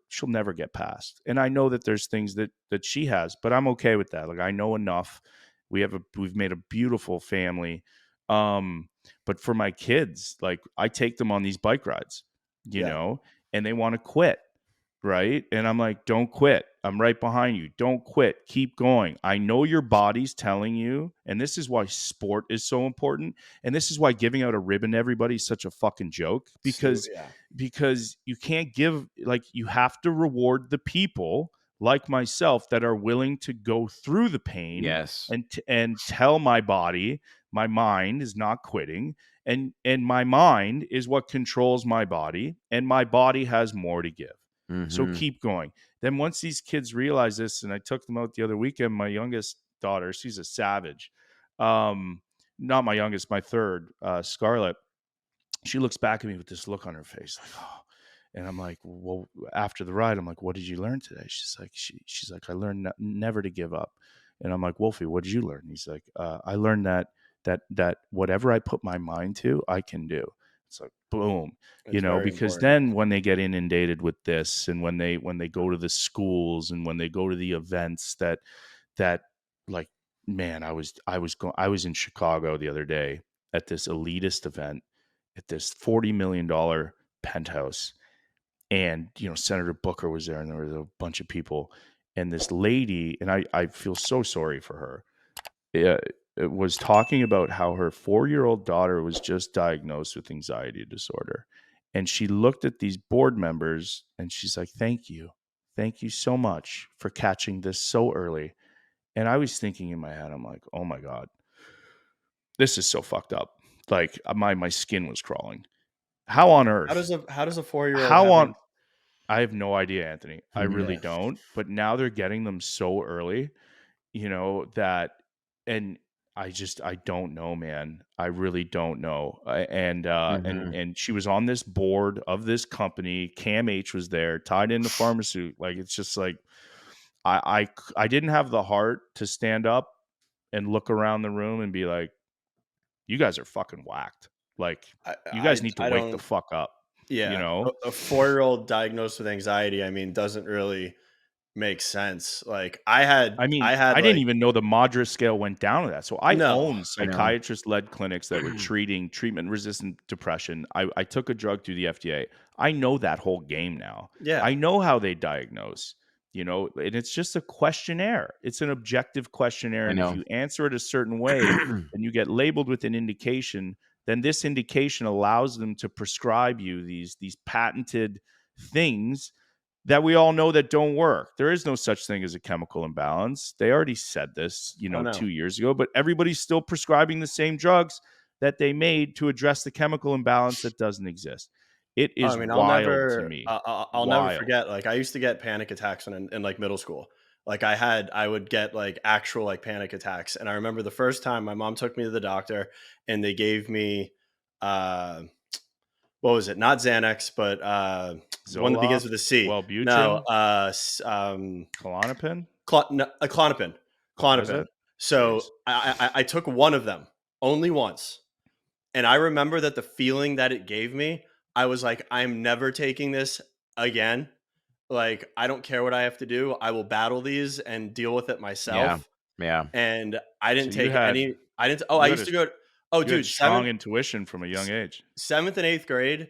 [SPEAKER 3] get past. And I know that there's things that she has, but I'm okay with that. Like I know enough. We've made a beautiful family. Um, but for my kids, like I take them on these bike rides,
[SPEAKER 1] Yeah.
[SPEAKER 3] and they want to quit. Right. And I'm like, don't quit. I'm right behind you. Don't quit. Keep going. I know your body's telling you. And this is why sport is so important. And this is why giving out a ribbon to everybody is such a fucking joke
[SPEAKER 1] Yeah.
[SPEAKER 3] because you can't give, like, you have to reward the people like myself that are willing to go through the pain
[SPEAKER 2] Yes.
[SPEAKER 3] and tell my body, my mind is not quitting. And my mind is what controls my body, and my body has more to give. So
[SPEAKER 2] Hmm.
[SPEAKER 3] keep going. Then once these kids realize this, and I took them out the other weekend, my youngest daughter, she's a savage. Not my youngest, my third, Scarlett. She looks back at me with this look on her face, like, oh. And I'm like, well, after the ride, I'm like, what did you learn today? She's like, I learned never to give up. And I'm like, Wolfie, what did you learn? He's like, I learned that whatever I put my mind to, I can do. It's like, boom,
[SPEAKER 1] It's very
[SPEAKER 3] because
[SPEAKER 1] important.
[SPEAKER 3] then when they get inundated with this, and when they go to the schools, and when they go to the events that like, man, I was in Chicago the other day at this elitist event at this $40 million penthouse. And, Senator Booker was there, and there was a bunch of people. And this lady, and I feel so sorry for her, it was talking about how her 4-year-old daughter was just diagnosed with anxiety disorder. And she looked at these board members and she's like, thank you. Thank you so much for catching this so early. And I was thinking in my head, I'm like, oh my God, this is so fucked up. Like my skin was crawling. How on earth?
[SPEAKER 1] How does a 4-year-old
[SPEAKER 3] How
[SPEAKER 1] have
[SPEAKER 3] on I have no idea, Anthony. I really
[SPEAKER 1] yeah.
[SPEAKER 3] don't. But now they're getting them so early, that, and I don't know, man. I really don't know. And
[SPEAKER 2] Hmm.
[SPEAKER 3] and she was on this board of this company. Cam H was there, tied into pharmacy. Like, it's just like I didn't have the heart to stand up and look around the room and be like, you guys are fucking whacked. Like, you guys need to
[SPEAKER 1] I
[SPEAKER 3] wake the
[SPEAKER 1] don't
[SPEAKER 3] fuck up, you
[SPEAKER 1] yeah.
[SPEAKER 3] know?
[SPEAKER 1] A 4-year-old diagnosed with anxiety, I mean, doesn't really make sense. Like
[SPEAKER 3] I mean,
[SPEAKER 1] I had
[SPEAKER 3] I didn't
[SPEAKER 1] like
[SPEAKER 3] even know the Madras scale went down to that. So I
[SPEAKER 1] no.
[SPEAKER 3] own
[SPEAKER 2] I know.
[SPEAKER 3] psychiatrist-led clinics that were treating treatment-resistant depression. I took a drug through the FDA. I know that whole game now.
[SPEAKER 1] Yeah.
[SPEAKER 3] I know how they diagnose, and it's just a questionnaire. It's an objective questionnaire,
[SPEAKER 2] I
[SPEAKER 3] and if
[SPEAKER 2] know.
[SPEAKER 3] you answer it a certain way and you get labeled with an indication, then this indication allows them to prescribe you these patented things that we all know that don't work. There is no such thing as a chemical imbalance. They already said this,
[SPEAKER 1] Oh no.
[SPEAKER 3] 2 years ago, but everybody's still prescribing the same drugs that they made to address the chemical imbalance that doesn't exist. It
[SPEAKER 1] Oh, I
[SPEAKER 3] is
[SPEAKER 1] mean,
[SPEAKER 3] wild to me.
[SPEAKER 1] I'll never
[SPEAKER 3] Wild.
[SPEAKER 1] forget, like, I used to get panic attacks when in like middle school. Like I would get like actual like panic attacks. And I remember the first time my mom took me to the doctor and they gave me uh what was it? Not Xanax, but one that begins with a
[SPEAKER 3] Zoloft,
[SPEAKER 1] C. No,
[SPEAKER 3] Wellbutrin, Klonopin,
[SPEAKER 1] No, a Clonopin.
[SPEAKER 3] was
[SPEAKER 1] Clonopin.
[SPEAKER 3] it?
[SPEAKER 1] So
[SPEAKER 3] Jeez.
[SPEAKER 1] I took one of them only once. And I remember that the feeling that it gave me, I was like, I'm never taking this again. Like, I don't care what I have to do. I will battle these and deal with it
[SPEAKER 2] Yeah.
[SPEAKER 1] myself.
[SPEAKER 2] Yeah.
[SPEAKER 1] And I
[SPEAKER 3] So
[SPEAKER 1] didn't take any, I didn't, oh, I used to go, oh,
[SPEAKER 3] you had
[SPEAKER 1] dude,
[SPEAKER 3] strong intuition from a young age.
[SPEAKER 1] seventh and eighth grade.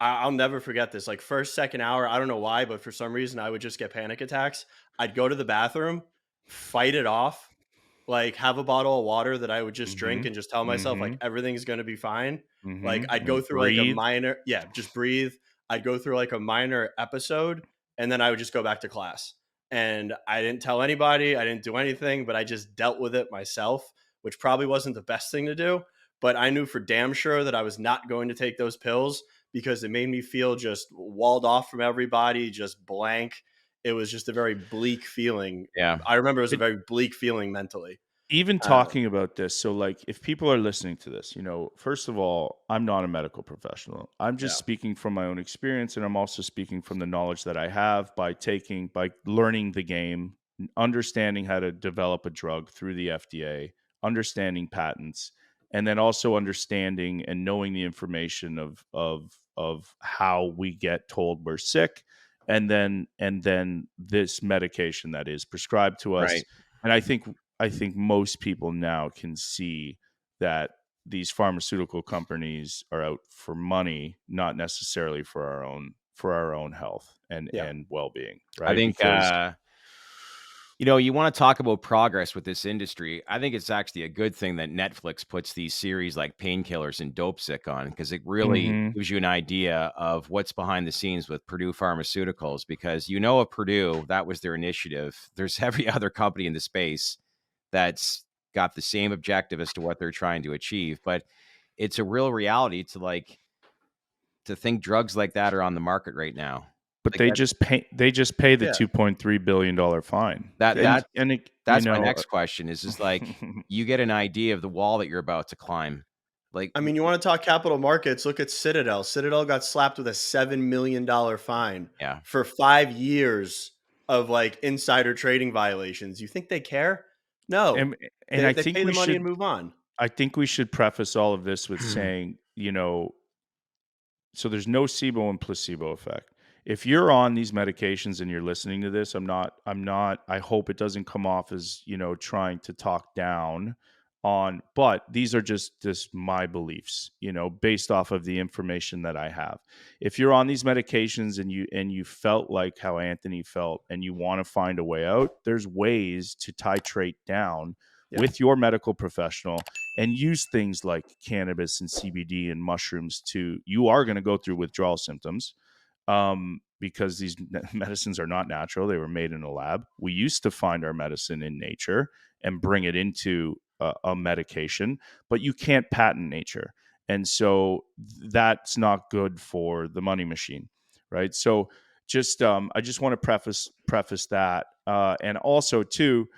[SPEAKER 1] I'll never forget this. Like, first, second hour, I don't know why, but for some reason, I would just get panic attacks. I'd go to the bathroom, fight it off, like have a bottle of water that I would just drink
[SPEAKER 3] Mhm.
[SPEAKER 1] and just tell myself like
[SPEAKER 3] Mhm.
[SPEAKER 1] everything's going to be fine. Like
[SPEAKER 3] Mhm.
[SPEAKER 1] I'd go
[SPEAKER 3] And
[SPEAKER 1] through like a
[SPEAKER 3] breathe.
[SPEAKER 1] minor, yeah, just breathe. I'd go through like a minor episode and then I would just go back to class. and I didn't tell anybody. I didn't do anything, but I just dealt with it myself, which probably wasn't the best thing to do. But I knew for damn sure that I was not going to take those pills because it made me feel just walled off from everybody, just blank. It was just a very bleak feeling.
[SPEAKER 2] Yeah.
[SPEAKER 1] I remember it was a
[SPEAKER 3] It,
[SPEAKER 1] very bleak feeling mentally.
[SPEAKER 3] even
[SPEAKER 1] Uh,
[SPEAKER 3] talking about this, so like if people are listening to this, first of all, I'm not a medical professional. I'm just
[SPEAKER 1] yeah,
[SPEAKER 3] speaking from my own experience, and I'm also speaking from the knowledge that I have by learning the game, understanding how to develop a drug through the FDA, understanding patents, and then also understanding and knowing the information of how we get told we're sick, and then this medication that is prescribed to us.
[SPEAKER 2] Right.
[SPEAKER 3] And I think most people now can see that these pharmaceutical companies are out for money, not necessarily for our own health and
[SPEAKER 1] yeah,
[SPEAKER 3] well-being,
[SPEAKER 2] I
[SPEAKER 3] right?
[SPEAKER 2] think,
[SPEAKER 3] Because
[SPEAKER 2] you want to talk about progress with this industry. I think it's actually a good thing that Netflix puts these series like Painkillers and Dope Sick on, because it really
[SPEAKER 3] Mhm.
[SPEAKER 2] gives you an idea of what's behind the scenes with Purdue Pharmaceuticals. Because of Purdue, that was their initiative. There's every other company in the space that's got the same objective as to what they're trying to achieve. But it's a real reality to think drugs like that are on the market right now.
[SPEAKER 3] but
[SPEAKER 2] Like
[SPEAKER 3] they just pay the
[SPEAKER 1] yeah.
[SPEAKER 3] $2.3 billion fine.
[SPEAKER 2] that
[SPEAKER 3] And
[SPEAKER 2] that
[SPEAKER 3] and it,
[SPEAKER 2] That's my next question is like, you get an idea of the wall that you're about to climb. Like,
[SPEAKER 1] I mean, you want to talk capital markets? Look at Citadel. Citadel got slapped with a $7 million fine
[SPEAKER 2] yeah,
[SPEAKER 1] for 5 years of like insider trading violations. You think they care? No,
[SPEAKER 3] and and
[SPEAKER 1] they
[SPEAKER 3] I
[SPEAKER 1] they
[SPEAKER 3] think
[SPEAKER 1] pay the
[SPEAKER 3] we
[SPEAKER 1] money
[SPEAKER 3] should
[SPEAKER 1] and move on.
[SPEAKER 3] I think we should preface all of this with saying, so there's no SIBO and placebo effect. If you're on these medications and you're listening to this, I hope it doesn't come off as, trying to talk down on, but these are just my beliefs, based off of the information that I have. If you're on these medications and you felt like how Anthony felt and you want to find a way out, there's ways to titrate down
[SPEAKER 1] Yeah,
[SPEAKER 3] with your medical professional and use things like cannabis and CBD and mushrooms you are going to go through withdrawal symptoms, because these medicines are not natural. They were made in a lab. We used to find our medicine in nature and bring it into a medication, but you can't patent nature. And so that's not good for the money machine, right? So I just want to preface that, and also too,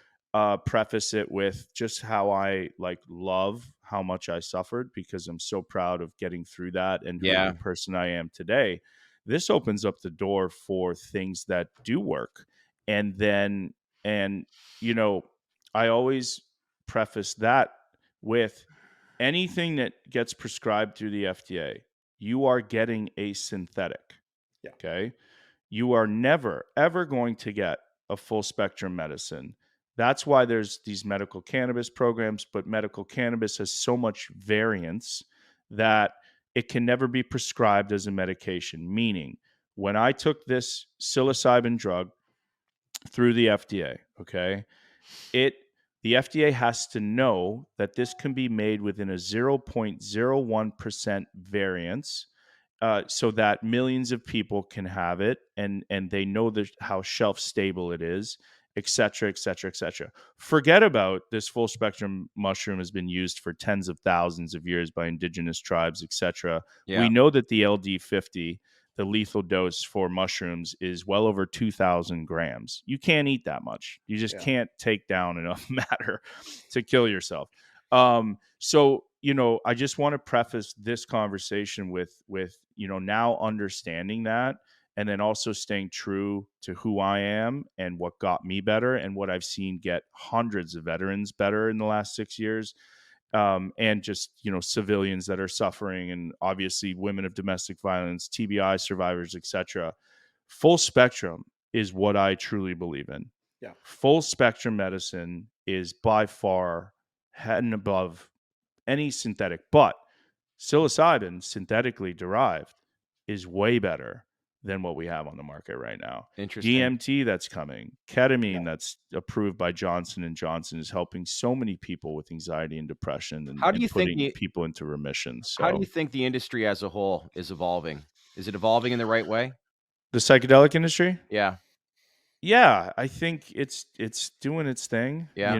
[SPEAKER 3] preface it with just how I love how much I suffered, because I'm so proud of getting through that and who
[SPEAKER 2] yeah,
[SPEAKER 3] the person I am today. This opens up the door for things that do work. And then, and, you know, I always preface that with anything that gets prescribed through the FDA, you are getting a synthetic.
[SPEAKER 1] yeah,
[SPEAKER 3] Okay. You are never, ever going to get a full spectrum medicine. That's why there's these medical cannabis programs, but medical cannabis has so much variance that it can never be prescribed as a medication. Meaning, when I took this psilocybin drug through the FDA, okay, it the FDA has to know that this can be made within a 0.01% variance, so that millions of people can have it, and they know how shelf stable it is, et cetera, et cetera, et cetera. Forget about this full spectrum mushroom has been used for tens of thousands of years by indigenous tribes, et cetera.
[SPEAKER 2] yeah,
[SPEAKER 3] We know that the LD50, the lethal dose for mushrooms, is well over 2,000 grams. You can't eat that much. You just
[SPEAKER 1] yeah,
[SPEAKER 3] can't take down enough matter to kill yourself. So, I just want to preface this conversation with now understanding that, and then also staying true to who I am and what got me better and what I've seen get hundreds of veterans better in the last 6 years, and just civilians that are suffering, and obviously women of domestic violence, TBI survivors, etc. Full spectrum is what I truly believe in.
[SPEAKER 1] yeah.
[SPEAKER 3] Full spectrum medicine is by far head and above any synthetic, but psilocybin, synthetically derived, is way better than what we have on the market right now.
[SPEAKER 2] interesting.
[SPEAKER 3] DMT that's coming, ketamine that's approved by Johnson and Johnson, is helping so many people with anxiety and depression, and,
[SPEAKER 2] How do
[SPEAKER 3] and
[SPEAKER 2] you think
[SPEAKER 3] putting people into remission.
[SPEAKER 2] how do
[SPEAKER 3] So
[SPEAKER 2] you think the industry as a whole is evolving? Is it evolving in the right way?
[SPEAKER 3] the psychedelic industry,
[SPEAKER 2] Yeah.
[SPEAKER 3] Yeah, I think it's doing its thing,
[SPEAKER 2] Yeah.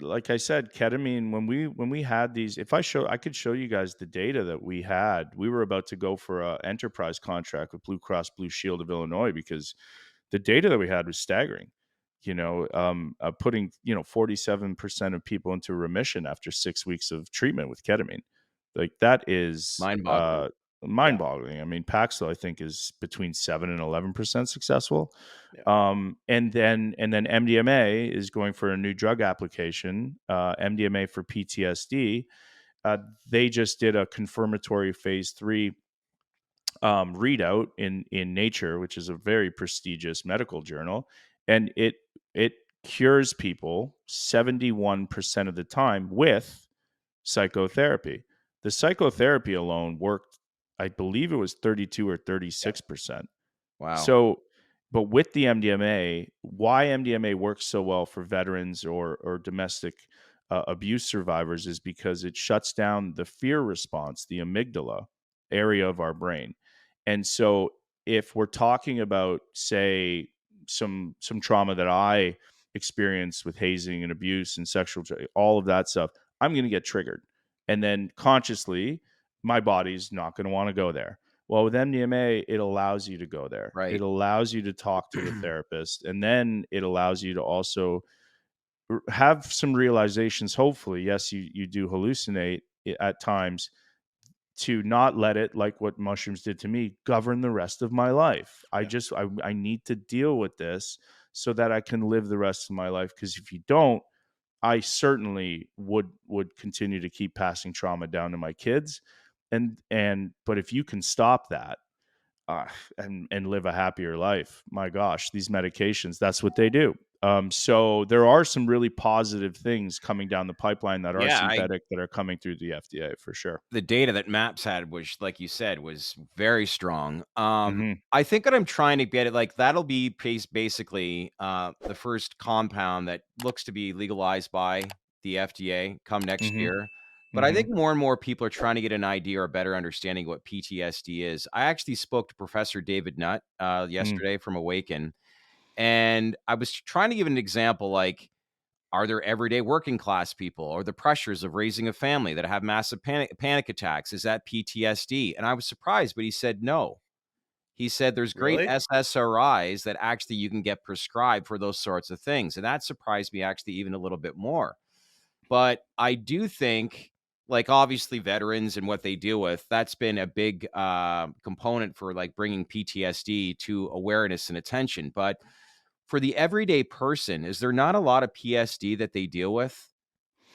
[SPEAKER 3] like I said, ketamine, when we had these, if I could show you guys the data that we had. We were about to go for a enterprise contract with Blue Cross Blue Shield of Illinois because the data that we had was staggering. Putting 47% of people into remission after 6 weeks of treatment with ketamine, like that is
[SPEAKER 2] Mind-boggling.
[SPEAKER 1] Yeah,
[SPEAKER 3] mind-boggling. I mean, Paxil, I think, is between 7 and 11% successful.
[SPEAKER 1] yeah,
[SPEAKER 3] And then MDMA is going for a new drug application, MDMA for PTSD. They just did a confirmatory phase 3 readout in Nature, which is a very prestigious medical journal, and it cures people 71% of the time with psychotherapy. The psychotherapy alone worked, I believe it was 32 or
[SPEAKER 1] yeah,
[SPEAKER 3] 36%.
[SPEAKER 2] Wow.
[SPEAKER 3] So, but with the MDMA, why MDMA works so well for veterans or domestic abuse survivors is because it shuts down the fear response, the amygdala area of our brain. And so, if we're talking about, say, some trauma that I experienced with hazing and abuse and all of that stuff, I'm going to get triggered, and then consciously, my body's not going to want to go there. Well, with MDMA, it allows you to go there. It
[SPEAKER 2] Right.
[SPEAKER 3] allows you to talk to a therapist, and then it allows you to also have some realizations. Hopefully, yes, you do hallucinate at times, to not let it, like what mushrooms did to me, govern the rest of my life.
[SPEAKER 1] yeah,
[SPEAKER 3] I need to deal with this so that I can live the rest of my life. Because if you don't, I certainly would continue to keep passing trauma down to my kids, but if you can stop that, uh, and live a happier life, my gosh, these medications, that's what they do. So there are some really positive things coming down the pipeline that are
[SPEAKER 2] Yeah, I
[SPEAKER 3] synthetic, that are coming through the FDA for sure.
[SPEAKER 2] the data that MAPS had was, like you said, was very strong.
[SPEAKER 3] Hmm.
[SPEAKER 2] I think that I'm trying to get it, like, that'll be basically, the first compound that looks to be legalized by the FDA come next
[SPEAKER 3] Hmm.
[SPEAKER 2] year. But I
[SPEAKER 3] Hmm.
[SPEAKER 2] think more and more people are trying to get an idea or better understanding what PTSD is. I actually spoke to Professor David Nutt,
[SPEAKER 3] Mm.
[SPEAKER 2] yesterday from Awaken, and I was trying to give an example, like, are there everyday working class people or the pressures of raising a family that have massive panic attacks? Is that PTSD? And I was surprised, but he said no. He said there's great
[SPEAKER 1] really?
[SPEAKER 2] SSRIs that actually you can get prescribed for those sorts of things. And that surprised me actually even a little bit more. But I do think, like, obviously veterans and what they deal with, that's been a big component for like bringing PTSD to awareness and attention. But for the everyday person, is there not a lot of PSD that they deal with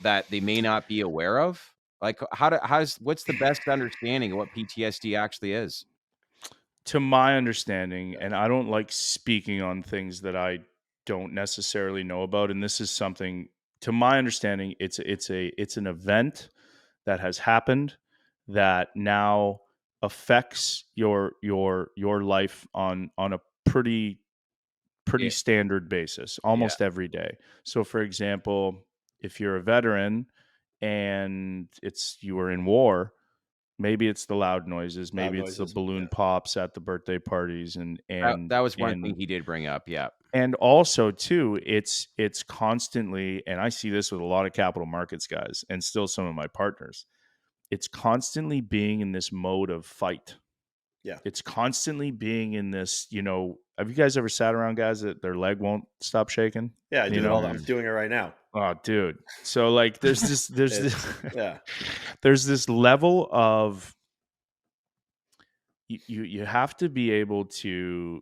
[SPEAKER 2] that they may not be aware of? Like, how's what's the best understanding of what PTSD actually is?
[SPEAKER 3] To my understanding,
[SPEAKER 1] Yeah,
[SPEAKER 3] and I don't like speaking on things that I don't necessarily know about, and this is something, to my understanding, it's an event that has happened that now affects your life on a pretty
[SPEAKER 2] Yeah,
[SPEAKER 3] standard basis
[SPEAKER 2] yeah.
[SPEAKER 3] almost every day. So for example, if you're a veteran and it's you were in war, maybe it's the loud noises,
[SPEAKER 1] loud
[SPEAKER 3] maybe it's the
[SPEAKER 1] noises. Yeah,
[SPEAKER 3] balloon pops at the birthday parties, and and
[SPEAKER 2] That was one
[SPEAKER 3] and
[SPEAKER 2] thing he did bring up, yeah.
[SPEAKER 3] and also too, it's constantly, and I see this with a lot of capital markets guys and still some of my partners, it's constantly being in this mode of fight.
[SPEAKER 1] yeah,
[SPEAKER 3] It's constantly being in this, have you guys ever sat around guys that their leg won't stop shaking?
[SPEAKER 1] yeah. I
[SPEAKER 3] You
[SPEAKER 1] do it all.
[SPEAKER 3] know?
[SPEAKER 1] I'm
[SPEAKER 2] Mhm.
[SPEAKER 1] doing it right now.
[SPEAKER 3] Oh, dude. So like there's this
[SPEAKER 1] It's yeah,
[SPEAKER 3] there's this level of, you have to be able to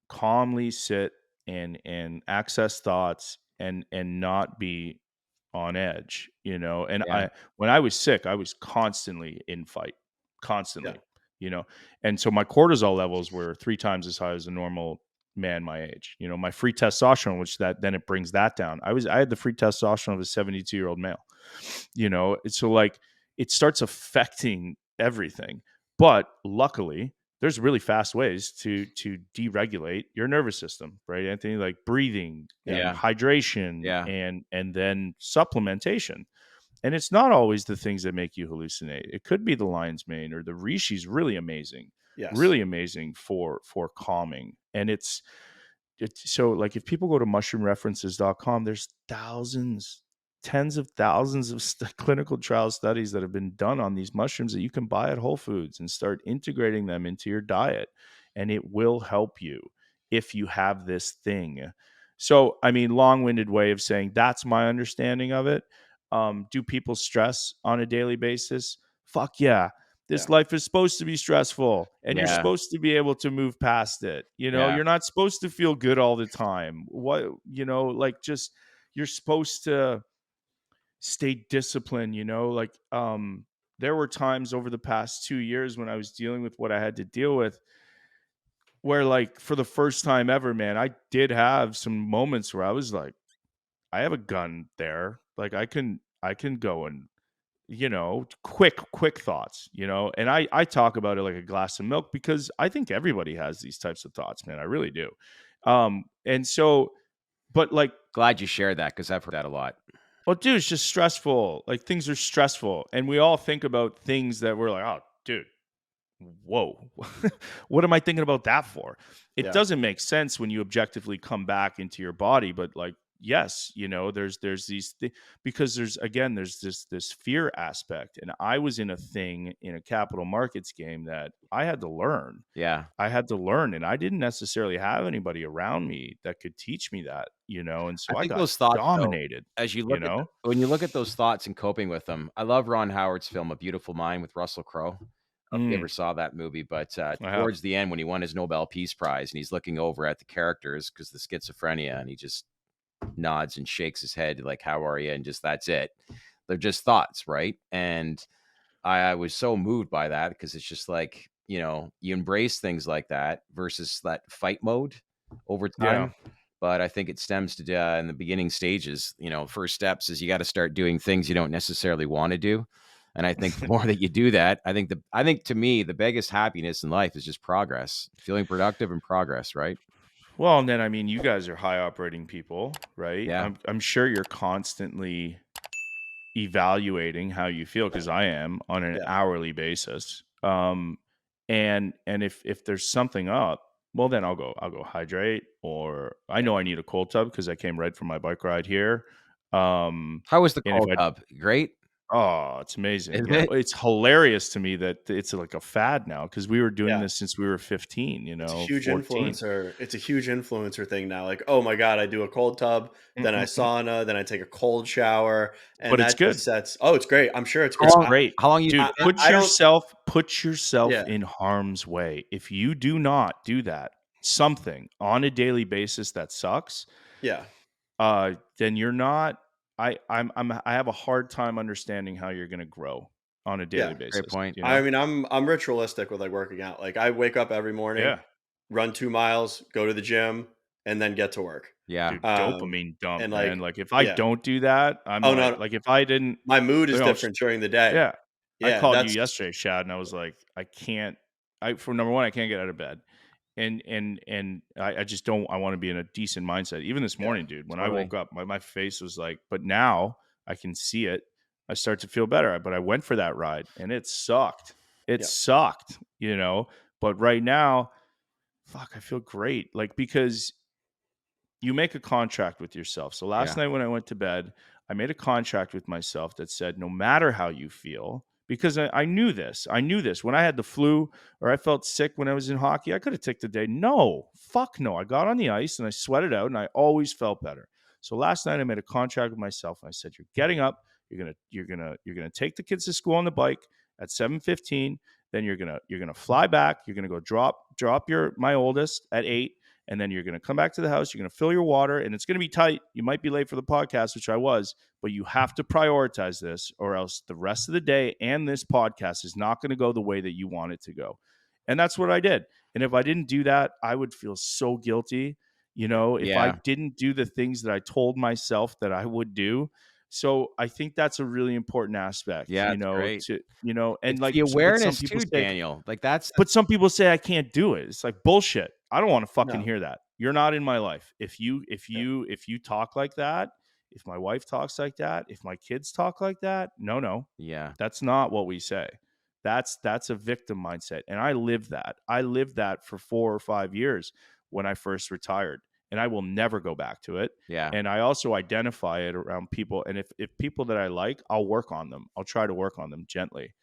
[SPEAKER 3] calmly sit and access thoughts and not be on edge, and
[SPEAKER 2] Yeah,
[SPEAKER 3] I when I was sick, I was constantly in fight,
[SPEAKER 1] yeah,
[SPEAKER 3] constantly, you know and so my cortisol levels were 3 times as high as a normal man my age. My free testosterone, which that then it brings that down. I had the free testosterone of a 72-year-old male. So like it starts affecting everything. But luckily, there's really fast ways to deregulate your nervous system, right, Anthony? Like breathing
[SPEAKER 1] yeah,
[SPEAKER 3] and
[SPEAKER 2] yeah,
[SPEAKER 3] hydration
[SPEAKER 2] yeah.
[SPEAKER 3] and then supplementation. And it's not always the things that make you hallucinate. It could be the lion's mane or the reishi's really amazing.
[SPEAKER 1] Yes.
[SPEAKER 3] really amazing for calming. And it's so like if people go to mushroomreferences.com, there's thousands, tens of thousands of clinical trial studies that have been done on these mushrooms that you can buy at Whole Foods and start integrating them into your diet. And it will help you if you have this thing. So, I mean, long-winded way of saying that's my understanding of it. Do people stress on a daily basis? Fuck yeah.
[SPEAKER 1] Yeah.
[SPEAKER 3] This life is supposed to be stressful and you're
[SPEAKER 2] Yeah.
[SPEAKER 3] supposed to be able to move past it.
[SPEAKER 2] Yeah.
[SPEAKER 3] You're not supposed to feel good all the time. Like just you're supposed to stay disciplined, there were times over the past 2 years when I was dealing with what I had to deal with where like for the first time ever, man, I did have some moments where I was like, I have a gun there. Like I can go and quick thoughts, and I talk about it like a glass of milk because I think everybody has these types of thoughts, man. I really do. And so, but like,
[SPEAKER 2] Glad you shared that because I've heard that a lot.
[SPEAKER 3] well, dude, it's just stressful. Like things are stressful. And we all think about things that we're like, oh, dude, whoa, what am I thinking about that for? It
[SPEAKER 1] Yeah.
[SPEAKER 3] doesn't make sense when you objectively come back into your body, but like, yes, there's these because there's this fear aspect, and I was in a thing in a capital markets game that I had to learn.
[SPEAKER 2] Yeah.
[SPEAKER 3] And I didn't necessarily have anybody around me that could teach me that, and
[SPEAKER 2] I
[SPEAKER 3] so I
[SPEAKER 2] think
[SPEAKER 3] got
[SPEAKER 2] those thoughts, though,
[SPEAKER 3] dominated,
[SPEAKER 2] as you
[SPEAKER 3] you
[SPEAKER 2] look at
[SPEAKER 3] know.
[SPEAKER 2] when you look at those thoughts and coping with them, I love Ron Howard's film, A Beautiful Mind with Russell Crowe. I don't know if you ever
[SPEAKER 3] Mm,
[SPEAKER 2] saw that movie, but
[SPEAKER 3] I have.
[SPEAKER 2] towards the end, when he won his Nobel Peace Prize and he's looking over at the characters because the schizophrenia, and he just nods and shakes his head like, "How are you?" And just that's it. They're just thoughts, right? And I was so moved by that because it's just like, you embrace things like that versus that fight mode over
[SPEAKER 3] Yeah.
[SPEAKER 2] time. But I think it stems to in the beginning stages, first steps is you got to start doing things you don't necessarily want to do. And I think the more that you do that, I think to me, the biggest happiness in life is just progress, feeling productive and progress, right?
[SPEAKER 3] Well, and then I mean, you guys are high operating people, right?
[SPEAKER 2] Yeah.
[SPEAKER 3] I'm sure you're constantly evaluating how you feel because I am on an
[SPEAKER 1] Yeah.
[SPEAKER 3] hourly basis. And if there's something up, well then I'll go hydrate, or I
[SPEAKER 1] Yeah.
[SPEAKER 3] know I need a cold tub because I came right from my bike ride here. Um
[SPEAKER 2] How was the
[SPEAKER 3] and if
[SPEAKER 2] cold
[SPEAKER 3] I
[SPEAKER 2] tub? Great.
[SPEAKER 3] Oh, it's amazing.
[SPEAKER 2] Is
[SPEAKER 3] Yeah.
[SPEAKER 2] it?
[SPEAKER 3] It's hilarious to me that it's like a fad now because we were doing
[SPEAKER 1] Yeah.
[SPEAKER 3] this since we were 15,
[SPEAKER 1] It's a huge
[SPEAKER 3] 14.
[SPEAKER 1] influencer. It's a huge influencer thing now. Like, oh my God, I do a cold tub, then I
[SPEAKER 3] Mm-mm-mm.
[SPEAKER 1] sauna, then I take a cold shower, and
[SPEAKER 3] But it's
[SPEAKER 1] that just
[SPEAKER 3] good.
[SPEAKER 1] sets. Oh, it's great. I'm sure it's
[SPEAKER 2] How
[SPEAKER 1] great.
[SPEAKER 3] It's
[SPEAKER 2] long
[SPEAKER 3] great.
[SPEAKER 2] how long you
[SPEAKER 3] Dude,
[SPEAKER 2] did it?
[SPEAKER 1] I don't.
[SPEAKER 3] put yourself
[SPEAKER 1] Yeah.
[SPEAKER 3] in harm's way. If you do not do that, something on a daily basis that sucks,
[SPEAKER 1] Yeah.
[SPEAKER 3] then you're not I have a hard time understanding how you're gonna grow on a daily
[SPEAKER 1] Yeah.
[SPEAKER 2] Great
[SPEAKER 3] basis,
[SPEAKER 2] point.
[SPEAKER 1] I mean, I'm ritualistic with like working out. Like, I wake up every morning,
[SPEAKER 3] Yeah.
[SPEAKER 1] run 2 miles, go to the gym, and then get to work.
[SPEAKER 2] Yeah.
[SPEAKER 3] Dude,
[SPEAKER 1] Um,
[SPEAKER 3] dopamine dump,
[SPEAKER 1] and
[SPEAKER 3] man.
[SPEAKER 1] like,
[SPEAKER 3] Like if I
[SPEAKER 1] yeah.
[SPEAKER 3] don't do that, I'm
[SPEAKER 1] Oh no,
[SPEAKER 3] like if I didn't,
[SPEAKER 1] my mood
[SPEAKER 3] you
[SPEAKER 1] is
[SPEAKER 3] know,
[SPEAKER 1] different during the day.
[SPEAKER 3] yeah. I
[SPEAKER 1] Yeah,
[SPEAKER 3] called you
[SPEAKER 1] that's
[SPEAKER 3] yesterday, Shad, and I was like, I can't. For number one, I can't get out of bed, and I just don't. I want to be in a decent mindset. Even this
[SPEAKER 1] yeah,
[SPEAKER 3] morning, dude, when I
[SPEAKER 2] Totally.
[SPEAKER 3] woke up, my face was like. But now I can see it. I start to feel better. But I went for that ride, and it sucked. It
[SPEAKER 1] yeah,
[SPEAKER 3] sucked, But right now, fuck, I feel great. Like because you make a contract with yourself. So last
[SPEAKER 2] Yeah.
[SPEAKER 3] night when I went to bed, I made a contract with myself that said, no matter how you feel, because I knew this. I knew this. When I had the flu or I felt sick when I was in hockey, I could have taken the day. No, fuck no. I got on the ice and I sweated out and I always felt better. So last night I made a contract with myself and I said, you're getting up, you're gonna take the kids to school on the bike at 7:15. Then you're gonna fly back. You're gonna go drop my oldest at 8, and then you're going to come back to the house. You're going to fill your water, and it's going to be tight. You might be late for the podcast, which I was, but you have to prioritize this, or else the rest of the day and this podcast is not going to go the way that you want it to go. And that's what I did. And if I didn't do that, I would feel so guilty, if I
[SPEAKER 2] Yeah.
[SPEAKER 3] didn't do the things that I told myself that I would do. So I think that's a really important aspect,
[SPEAKER 2] Yeah, it's great.
[SPEAKER 3] and
[SPEAKER 2] It's
[SPEAKER 3] like,
[SPEAKER 2] the
[SPEAKER 3] but some
[SPEAKER 2] awareness
[SPEAKER 3] people
[SPEAKER 2] too,
[SPEAKER 3] say,
[SPEAKER 2] Daniel. Like that's
[SPEAKER 3] I can't do it. It's like bullshit. I don't want to fucking
[SPEAKER 1] no,
[SPEAKER 3] hear that. You're not in my life.
[SPEAKER 1] yeah,
[SPEAKER 3] If you talk like that, if my wife talks like that, if my kids talk like that, no,
[SPEAKER 2] yeah.
[SPEAKER 3] that's not what we say. That's a victim mindset. And I lived that. I lived that for 4 or 5 years when I first retired, and I will never go back to it.
[SPEAKER 2] Yeah.
[SPEAKER 3] And I also identify it around people. And if people that I like, I'll work on them. I'll try to work on them gently,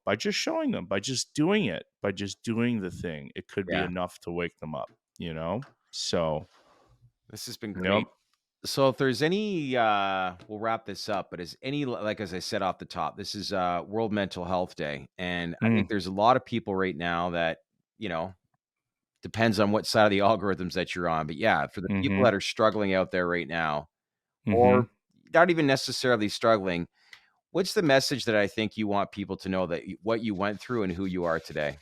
[SPEAKER 3] by just showing them, by just doing it, by just doing the thing. It could be
[SPEAKER 2] Yeah.
[SPEAKER 3] enough to wake them up, So,
[SPEAKER 2] This has been
[SPEAKER 3] yep.
[SPEAKER 2] great. So if there's any, we'll wrap this up, but is any, like, as I said off the top, this is World Mental Health Day. And I think
[SPEAKER 3] Mm,
[SPEAKER 2] there's a lot of people right now that, depends on what side of the algorithms that you're on. But yeah, for the people
[SPEAKER 3] mm-hmm,
[SPEAKER 2] that are struggling out there right now,
[SPEAKER 3] mm-hmm.
[SPEAKER 2] or not even necessarily struggling, what's the message that I think you want people to know that what you went through and who you are today?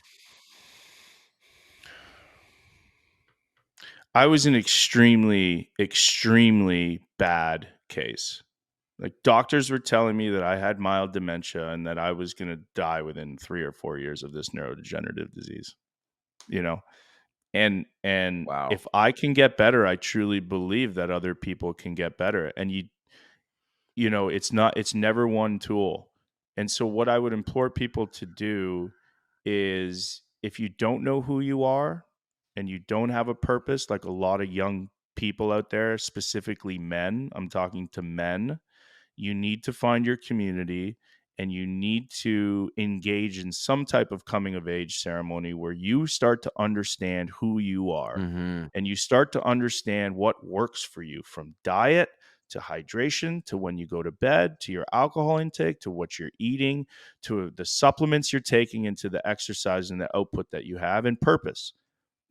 [SPEAKER 3] I was an extremely, extremely bad case. Like, doctors were telling me that I had mild dementia and that I was going to die within 3 or 4 years of this neurodegenerative disease, you know? And
[SPEAKER 2] Wow.
[SPEAKER 3] if I can get better, I truly believe that other people can get better. And it's never one tool. And so what I would implore people to do is, if you don't know who you are and you don't have a purpose, like a lot of young people out there, specifically men, I'm talking to men, you need to find your community, and you need to engage in some type of coming of age ceremony where you start to understand who you are,
[SPEAKER 2] Mm-hmm.
[SPEAKER 3] and you start to understand what works for you, from diet to hydration to when you go to bed to your alcohol intake to what you're eating to the supplements you're taking into the exercise and the output that you have, and purpose.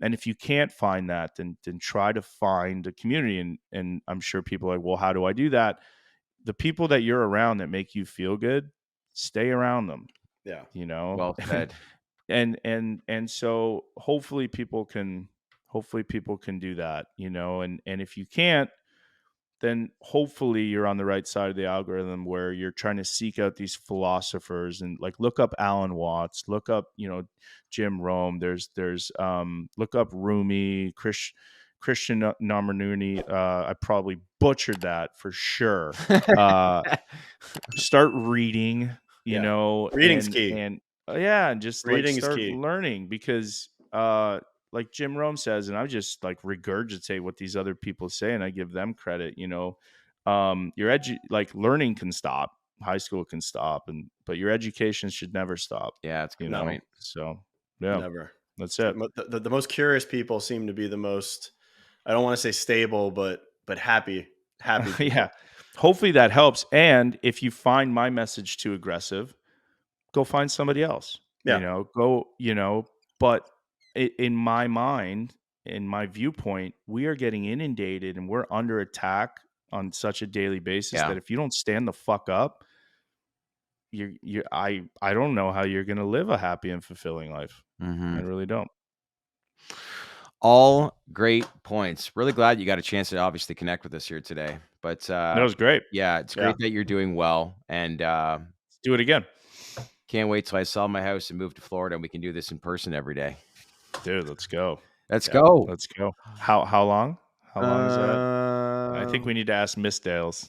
[SPEAKER 3] And if you can't find that, then try to find a community. And I'm sure people are like, well, how do I do that? The people that you're around that make you feel good, stay around them,
[SPEAKER 1] Yeah.
[SPEAKER 2] Well said.
[SPEAKER 3] and so hopefully people can do that, and if you can't, then hopefully you're on the right side of the algorithm, where you're trying to seek out these philosophers, and like look up Alan Watts, look up, Jim Rome. There's look up Rumi, Christian Namaruni. I probably butchered that for sure. Uh, Start reading,
[SPEAKER 1] Yeah. Reading's
[SPEAKER 3] and
[SPEAKER 1] key.
[SPEAKER 3] yeah, and just like
[SPEAKER 1] Reading is
[SPEAKER 3] start
[SPEAKER 1] key.
[SPEAKER 3] learning, because like Jim Rome says, and I just like regurgitate what these other people say, and I give them credit. Like learning can stop, high school can stop, but your education should never stop.
[SPEAKER 2] Yeah, it's a good
[SPEAKER 1] No,
[SPEAKER 2] point.
[SPEAKER 3] So yeah,
[SPEAKER 1] never.
[SPEAKER 3] that's it.
[SPEAKER 1] The most curious people seem to be the most, I don't want to say stable, but happy
[SPEAKER 3] Yeah,
[SPEAKER 1] people.
[SPEAKER 3] hopefully that helps. And if you find my message too aggressive, go find somebody else,
[SPEAKER 1] Yeah.
[SPEAKER 3] but in my mind, in my viewpoint, we are getting inundated and we're under attack on such a daily basis
[SPEAKER 2] Yeah.
[SPEAKER 3] that if you don't stand the fuck up, I don't know how you're going to live a happy and fulfilling life. I
[SPEAKER 2] Mm-hmm.
[SPEAKER 3] really don't.
[SPEAKER 2] All great points. Really glad you got a chance to obviously connect with us here today. But
[SPEAKER 3] That was great.
[SPEAKER 2] yeah, it's
[SPEAKER 1] Yeah.
[SPEAKER 2] great that you're doing well, and
[SPEAKER 3] Let's do it again.
[SPEAKER 2] can't wait till I sell my house and move to Florida and we can do this in person every day.
[SPEAKER 3] Dude, let's go.
[SPEAKER 2] Let's
[SPEAKER 1] Yeah.
[SPEAKER 2] go.
[SPEAKER 3] Let's go. How long? How long is that? I think we
[SPEAKER 2] Um,
[SPEAKER 3] need to ask Miss Dales.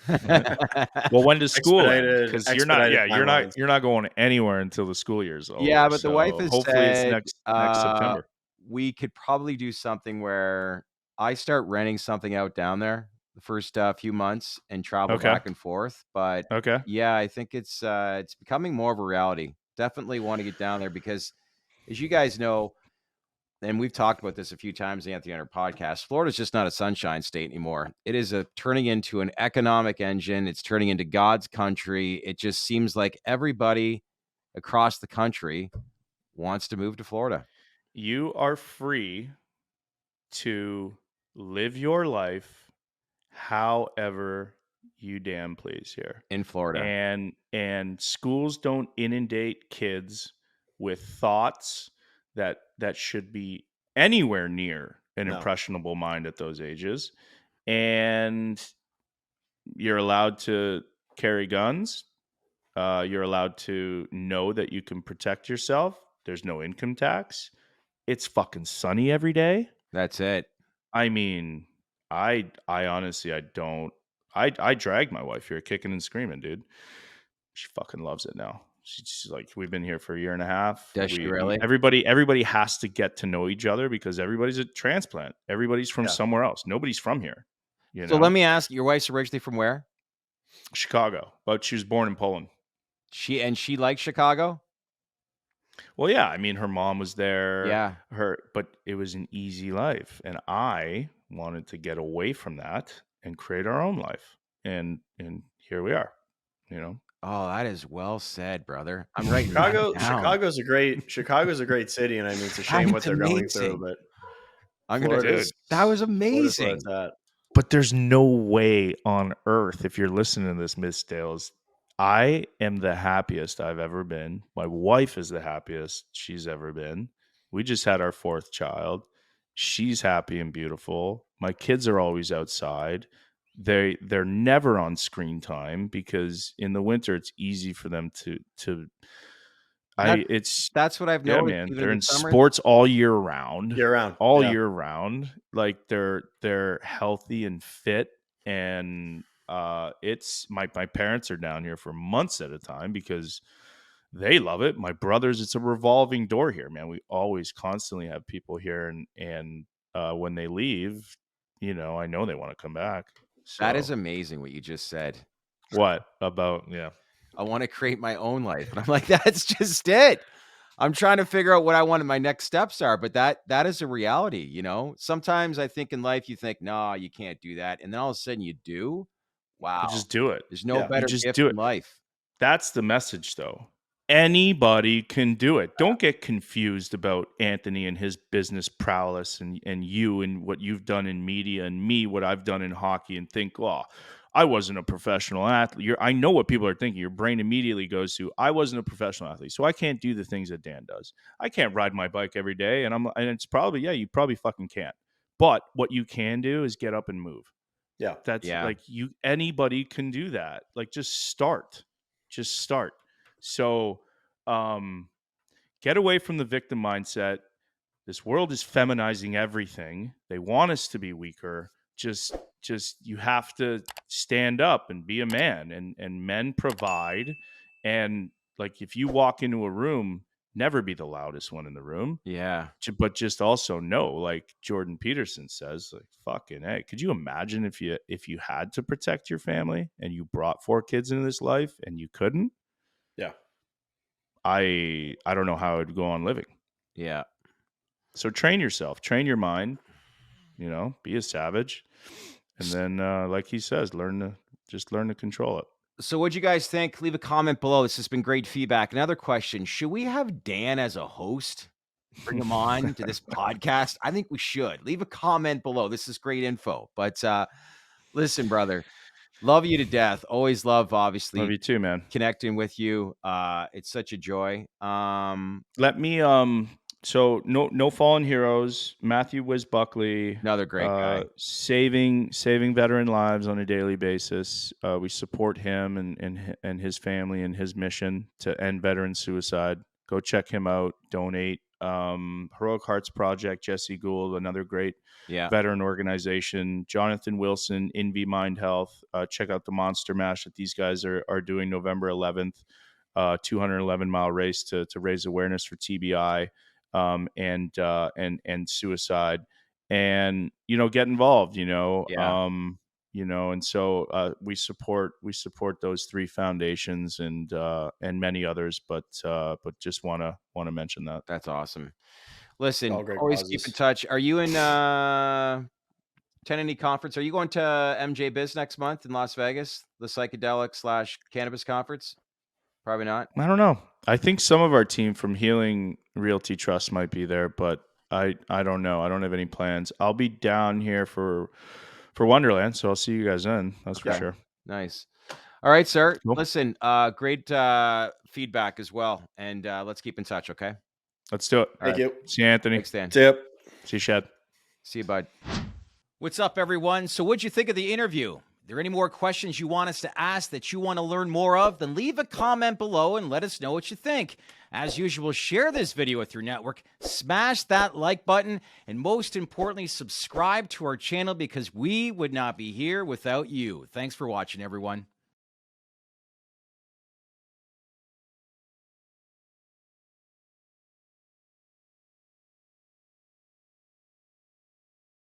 [SPEAKER 3] Well, when does school end? Because
[SPEAKER 1] Expedited timelines.
[SPEAKER 3] you're not going anywhere until the school year's
[SPEAKER 2] yeah,
[SPEAKER 3] over.
[SPEAKER 2] but the wife
[SPEAKER 3] So
[SPEAKER 2] has
[SPEAKER 3] hopefully it's
[SPEAKER 2] said
[SPEAKER 3] next September.
[SPEAKER 2] we could probably do something where I start renting something out down there the first few months and travel
[SPEAKER 3] Okay.
[SPEAKER 2] back and forth. But
[SPEAKER 3] Okay.
[SPEAKER 2] yeah, I think it's becoming more of a reality. Definitely want to get down there because, as you guys know, and we've talked about this a few times, Anthony, on our podcast, Florida's just not a sunshine state anymore. It is turning into an economic engine. It's turning into God's country. It just seems like everybody across the country wants to move to Florida.
[SPEAKER 3] You are free to live your life however you damn please here.
[SPEAKER 2] In Florida.
[SPEAKER 3] And schools don't inundate kids with thoughts that should be anywhere near an
[SPEAKER 1] No.
[SPEAKER 3] impressionable mind at those ages. And you're allowed to carry guns. You're allowed to know that you can protect yourself. There's no income tax. It's fucking sunny every day.
[SPEAKER 2] That's it.
[SPEAKER 3] I mean, I honestly, I don't. I dragged my wife here kicking and screaming, dude. She fucking loves it now. She's like, we've been here for a year and a half.
[SPEAKER 2] Does she really?
[SPEAKER 3] Everybody has to get to know each other because everybody's a transplant. Everybody's from
[SPEAKER 1] Yeah.
[SPEAKER 3] somewhere else. Nobody's from here. You
[SPEAKER 2] So
[SPEAKER 3] know,
[SPEAKER 2] let me ask, your wife's originally from where?
[SPEAKER 3] Chicago, but she was born in Poland.
[SPEAKER 2] She likes Chicago?
[SPEAKER 3] Well, yeah, I mean, her mom was there.
[SPEAKER 2] Yeah.
[SPEAKER 3] But it was an easy life, and I wanted to get away from that and create our own life. And here we are. You know,
[SPEAKER 2] Oh, that is well said, brother. I'm writing that down.
[SPEAKER 1] Chicago's a great city, and I mean, it's a shame what
[SPEAKER 2] That's
[SPEAKER 1] they're going through,
[SPEAKER 2] amazing.
[SPEAKER 1] but
[SPEAKER 2] I'm gonna.
[SPEAKER 1] Florida's
[SPEAKER 2] That was
[SPEAKER 1] Florida's where
[SPEAKER 2] amazing.
[SPEAKER 1] it's at.
[SPEAKER 3] but there's no way on earth, if you're listening to this, Miss Dales, I am the happiest I've ever been. My wife is the happiest she's ever been. We just had our 4th child. She's happy and beautiful. My kids are always outside. They're never on screen time because in the winter it's easy for them to
[SPEAKER 2] That's what I've
[SPEAKER 3] yeah,
[SPEAKER 2] noticed.
[SPEAKER 3] man.
[SPEAKER 2] Even
[SPEAKER 3] They're
[SPEAKER 2] in
[SPEAKER 3] in
[SPEAKER 2] the summer.
[SPEAKER 3] sports all year round.
[SPEAKER 1] Year round.
[SPEAKER 3] All
[SPEAKER 1] Yeah.
[SPEAKER 3] year round. Like they're healthy and fit. And it's my parents are down here for months at a time because they love it. My brothers, it's a revolving door here, man. We always constantly have people here, and when they leave, you know, I know they want to come back.
[SPEAKER 2] That is
[SPEAKER 3] So
[SPEAKER 2] amazing what you just said.
[SPEAKER 3] what about
[SPEAKER 2] I want to create my own life. And I'm like, that's just it. I'm trying to figure out what I want my next steps are, but that is a reality, you know. Sometimes I think in life you think, no, you can't do that. And then all of a sudden you do. Wow.
[SPEAKER 3] just do it.
[SPEAKER 2] There's no
[SPEAKER 1] Yeah. You
[SPEAKER 2] better
[SPEAKER 3] just
[SPEAKER 2] gift
[SPEAKER 3] do
[SPEAKER 2] in
[SPEAKER 3] it.
[SPEAKER 2] life.
[SPEAKER 3] That's the message, though. Anybody can do it. Don't get confused about Anthony and his business prowess and you and what you've done in media and me, what I've done in hockey, and think, oh, I wasn't a professional athlete. I know what people are thinking. Your brain immediately goes to, I wasn't a professional athlete, so I can't do the things that Dan does. I can't ride my bike every day. And it's probably, yeah, you probably fucking can't. But what you can do is get up and move.
[SPEAKER 1] Yeah.
[SPEAKER 3] That's
[SPEAKER 2] Yeah.
[SPEAKER 3] like anybody can do that. Like just start. So get away from the victim mindset. This world is feminizing everything. They want us to be weaker. Just you have to stand up and be a man, and men provide. And like if you walk into a room, never be the loudest one in the room.
[SPEAKER 2] Yeah.
[SPEAKER 3] But just also know, like Jordan Peterson says, like fucking hey, could you imagine if you had to protect your family and you brought 4 kids into this life and you couldn't?
[SPEAKER 1] Yeah.
[SPEAKER 3] I don't know how I'd go on living.
[SPEAKER 2] Yeah.
[SPEAKER 3] So train yourself, train your mind, you know, be a savage. And then like he says, learn to control it.
[SPEAKER 2] So what'd you guys think? Leave a comment below. This has been great feedback. Another question. Should we have Dan as a host? Bring him on to this podcast? I think we should. Leave a comment below. This is great info. But listen, brother, love you to death. Always love, obviously,
[SPEAKER 3] Love you too, man.
[SPEAKER 2] connecting with you. It's such a joy.
[SPEAKER 3] Let me so no fallen heroes. Matthew Wiz Buckley,
[SPEAKER 2] Another great guy.
[SPEAKER 3] saving veteran lives on a daily basis. We support him and his family and his mission to end veteran suicide. Go check him out. Donate. Heroic Hearts Project, Jesse Gould, another great veteran organization. Jonathan Wilson, Envy Mind Health. Check out the Monster Mash that these guys are doing November 11th. 211-mile race to raise awareness for TBI and suicide, and get involved. And so we support those 3 foundations and many others, but just want to mention that.
[SPEAKER 2] That's awesome. Listen,
[SPEAKER 1] All great
[SPEAKER 2] always keep in
[SPEAKER 1] causes.
[SPEAKER 2] touch. Are you in attend any conference? Are you going to MJ Biz next month in Las Vegas, the psychedelic/cannabis conference? Probably not.
[SPEAKER 3] I don't know. I think some of our team from Healing Realty Trust might be there, but I don't know. I don't have any plans. I'll be down here for Wonderland, so I'll see you guys then. That's for sure.
[SPEAKER 2] Nice. All right, sir.
[SPEAKER 3] Cool.
[SPEAKER 2] Listen, great feedback as well, and let's keep in touch, okay?
[SPEAKER 3] Let's do it.
[SPEAKER 1] Thank you.
[SPEAKER 3] See you, Anthony.
[SPEAKER 2] Thanks, Dan.
[SPEAKER 1] Tip.
[SPEAKER 3] See you, Shed.
[SPEAKER 2] See you, bud. What's up, everyone? So what'd you think of the interview? Are there any more questions you want us to ask that you want to learn more of? Then leave a comment below and let us know what you think. As usual, share this video with your network, smash that like button, and most importantly, subscribe to our channel because we would not be here without you. Thanks for watching, everyone.